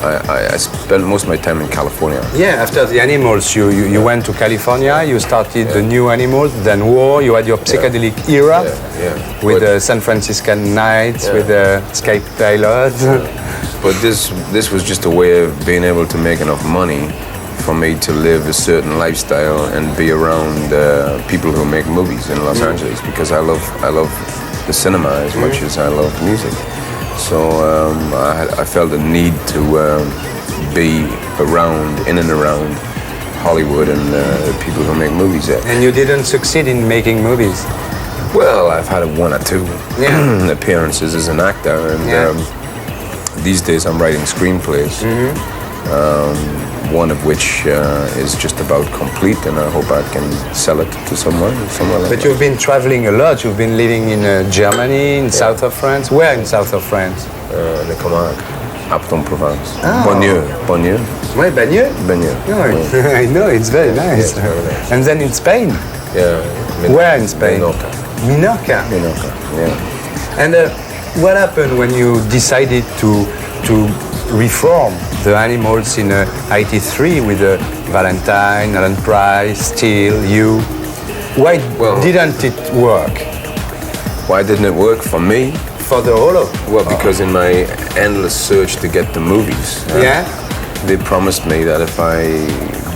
I spent most of my time in California. Yeah, after the Animals, you went to California, you started the new Animals, then War, you had your psychedelic era with the San Franciscan Nights, with the Sky Pilot. But this was just a way of being able to make enough money for me to live a certain lifestyle and be around people who make movies in Los Angeles, because I love the cinema as much as I love music. So I felt a need to be around, in and around Hollywood and people who make movies there. And you didn't succeed in making movies? Well, I've had one or two appearances as an actor, and these days I'm writing screenplays. One of which is just about complete, and I hope I can sell it to somewhere like But you've been traveling a lot. You've been living in Germany, in south of France. Where in south of France? Les Camargue, Apt-en-Provence. Oh. Bagneux. Ouais, Bagneux? Bagneux. No, I know, it's very nice. Yeah, very nice. And then in Spain? Yeah. Where in Spain? Minorca. Minorca, yeah. And what happened when you decided to reform the Animals in '83 with Valentine, Alan Price, Steele, you? Why didn't it work? Why didn't it work for me? For the whole of Well, because in my endless search to get the movies, they promised me that if I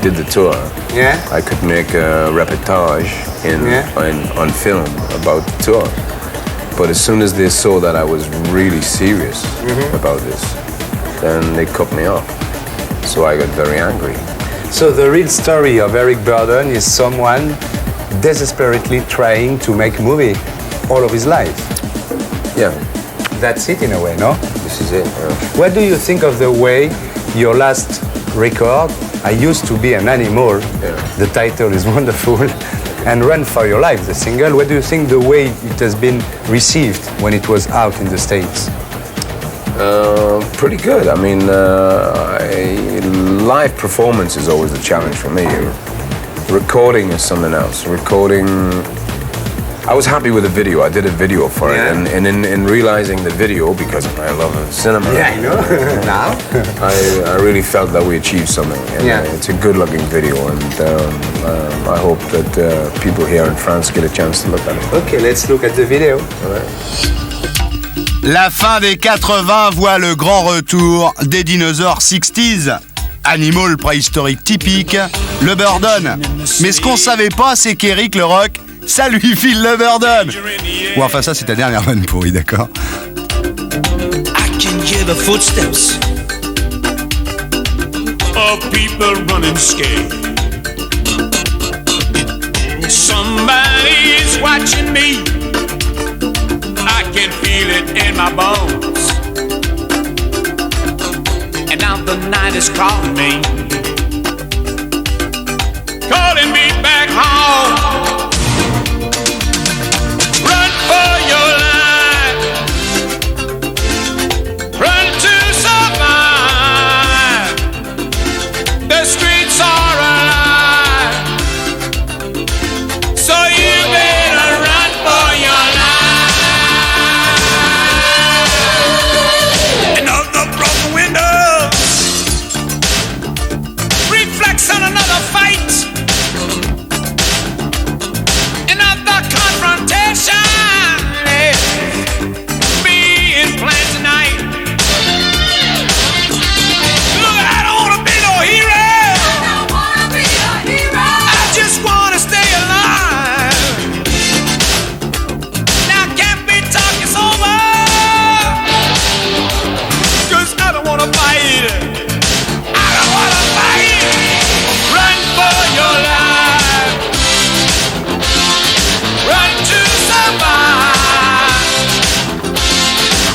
did the tour, I could make a reportage on film about the tour. But as soon as they saw that I was really serious about this, then they cut me off. So I got very angry. So the real story of Eric Burdon is someone desperately trying to make a movie all of his life. Yeah. That's it in a way, no? This is it. What do you think of the way your last record, I Used to Be an Animal, the title is wonderful, and Run for Your Life, the single, what do you think the way it has been received when it was out in the States? Pretty good. I mean, live performance is always the challenge for me. Recording is something else. I was happy with the video. I did a video for it, and in realizing the video, because I love cinema. Yeah, I know. Now? I really felt that we achieved something. And, it's a good-looking video, and I hope that people here in France get a chance to look at it. Okay, let's look at the video. All right. La fin des 80 voit le grand retour des dinosaures 60s. Animal préhistorique typique, le Burdon. Mais ce qu'on savait pas, c'est qu'Eric le Rock, ça lui file le Burdon. Ou enfin ça, c'est ta dernière vanne pourrie, d'accord? I can hear the footsteps of people running scared. Somebody is watching me. I can feel it in my bones. And now the night is calling me back home. Run for your life. Run to survive. The streets are alive. So you better run for your life. Another broken window reflects on another fight. Another confrontation being planned tonight. Look, I don't wanna be no hero. I just wanna stay alive. Now can't be talking sober, 'cause I don't wanna fight. I don't wanna fight. Run for your life. Run to survive.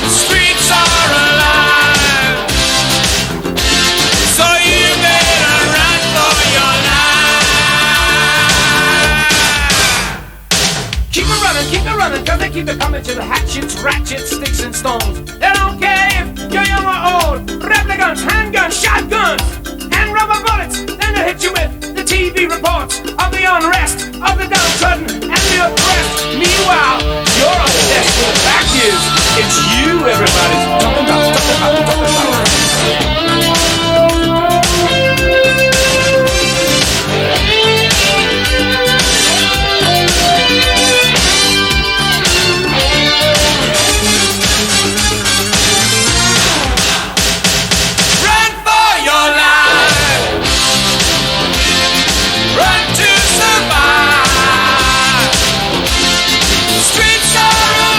Streets are alive. So you better run for your life. Keep it running, 'cause they keep it coming to the hatchets, ratchets, sticks and stones. They don't care if you're young or old. Replicants, handguns, shotguns, and rubber bullets. Then they hit you with the TV reports of the unrest, of the downtrodden and the oppressed. Meanwhile, you're on the desk. The fact is, it's you everybody's talking about. Run for your life. Run to survive. The streets are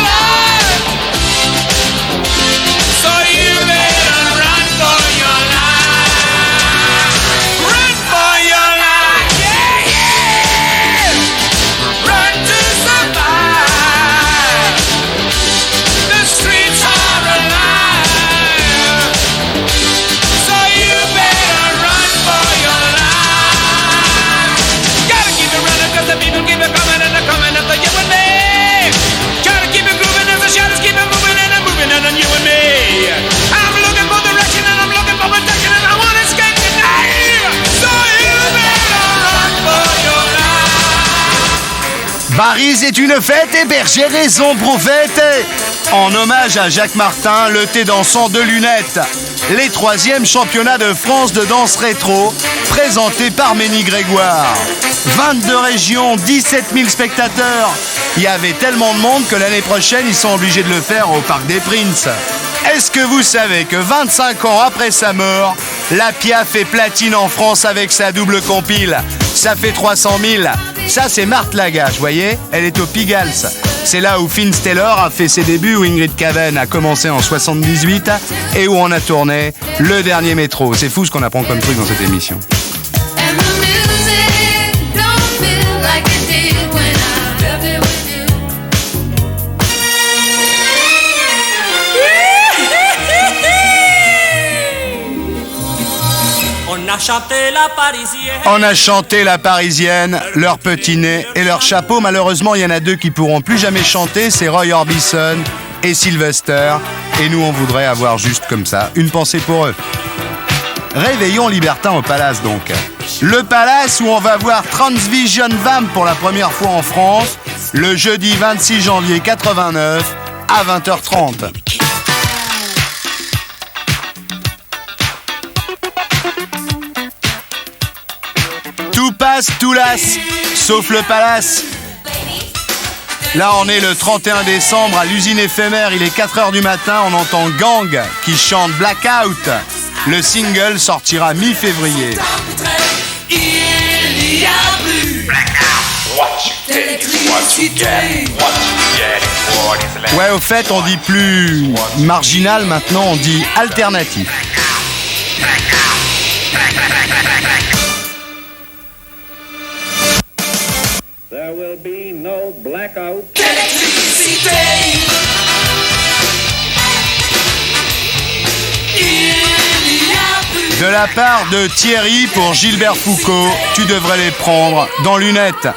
Paris est une fête et Berger raison prophète. En hommage à Jacques Martin, le thé dansant de lunettes. Les 3e championnats de France de danse rétro, présentés par Ménie Grégoire. 22 régions, 17 000 spectateurs. Il y avait tellement de monde que l'année prochaine, ils sont obligés de le faire au Parc des Princes. Est-ce que vous savez que 25 ans après sa mort, la Piaf est platine en France avec sa double compile? Ça fait 300 000. Ça, c'est Marthe Lagache, vous voyez? Elle est au Pigalle. C'est là où Finn Taylor a fait ses débuts, où Ingrid Caven a commencé en 78 et où on a tourné Le Dernier Métro. C'est fou ce qu'on apprend comme truc dans cette émission. On a chanté la Parisienne, leur petit nez et leur chapeau. Malheureusement, il y en a 2 qui pourront plus jamais chanter, c'est Roy Orbison et Sylvester. Et nous, on voudrait avoir juste comme ça une pensée pour eux. Réveillons libertin au Palace donc. Le Palace où on va voir Transvision Vam pour la première fois en France, le jeudi 26 janvier 89 à 20h30. Tout passe, tout lasse, sauf le Palace. Là, on est le 31 décembre à l'usine éphémère, il est 4h du matin, on entend Gang qui chante Blackout. Le single sortira mi-février. Il y a plus d'électricité. Ouais, au fait, on dit plus marginal maintenant, on dit alternatif. There will be no blackout. De la part de Thierry pour Gilbert Foucault, tu devrais les prendre dans lunettes.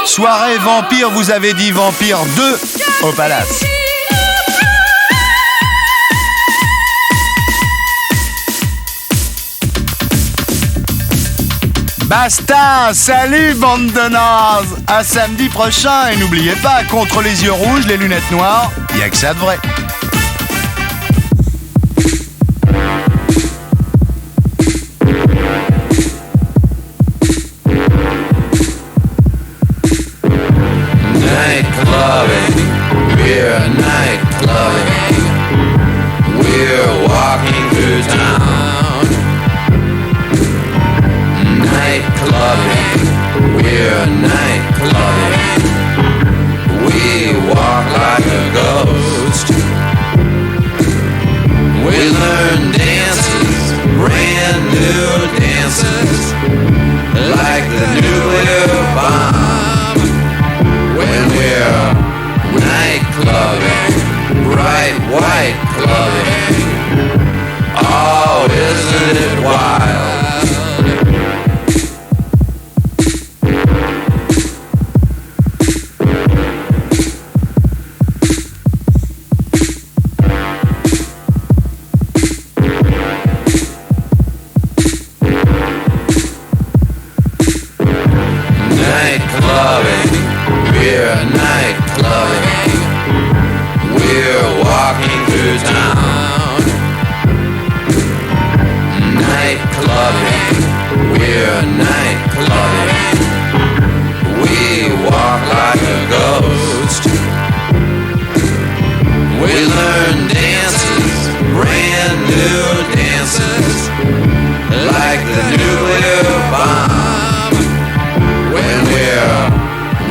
Soirée Vampire, vous avez dit Vampire 2 au Palace. Basta, salut bande de nazes. À samedi prochain et n'oubliez pas, contre les yeux rouges, les lunettes noires, y a que ça de vrai. Night clubbing, we're night clubbing. We're walking through town. Night clubbing, we're night clubbing. We walk like a ghost. We learn dances, brand new dances, like the nuclear bomb. When we're night clubbing, bright white clubbing. Oh, isn't it wild? Night clubbing, we're night clubbing. We're walking through town. Night clubbing, we're night clubbing. We walk like a ghost. We learn dances, brand new dances, like the nuclear bomb. When we're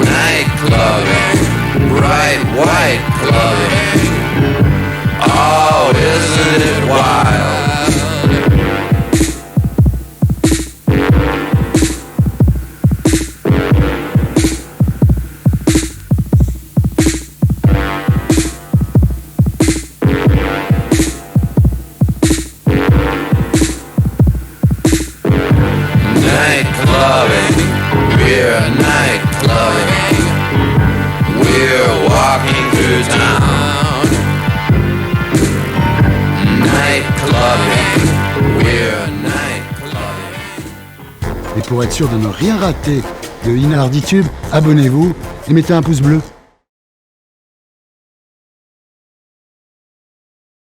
night clubbing, bright white clubbing. Oh, isn't it wild? Night clubbing, we're night clubbing. We're walking through town. Night clubbing, we're night clubbing. Et pour être sûr de ne rien rater de Inarditube, abonnez-vous et mettez un pouce bleu.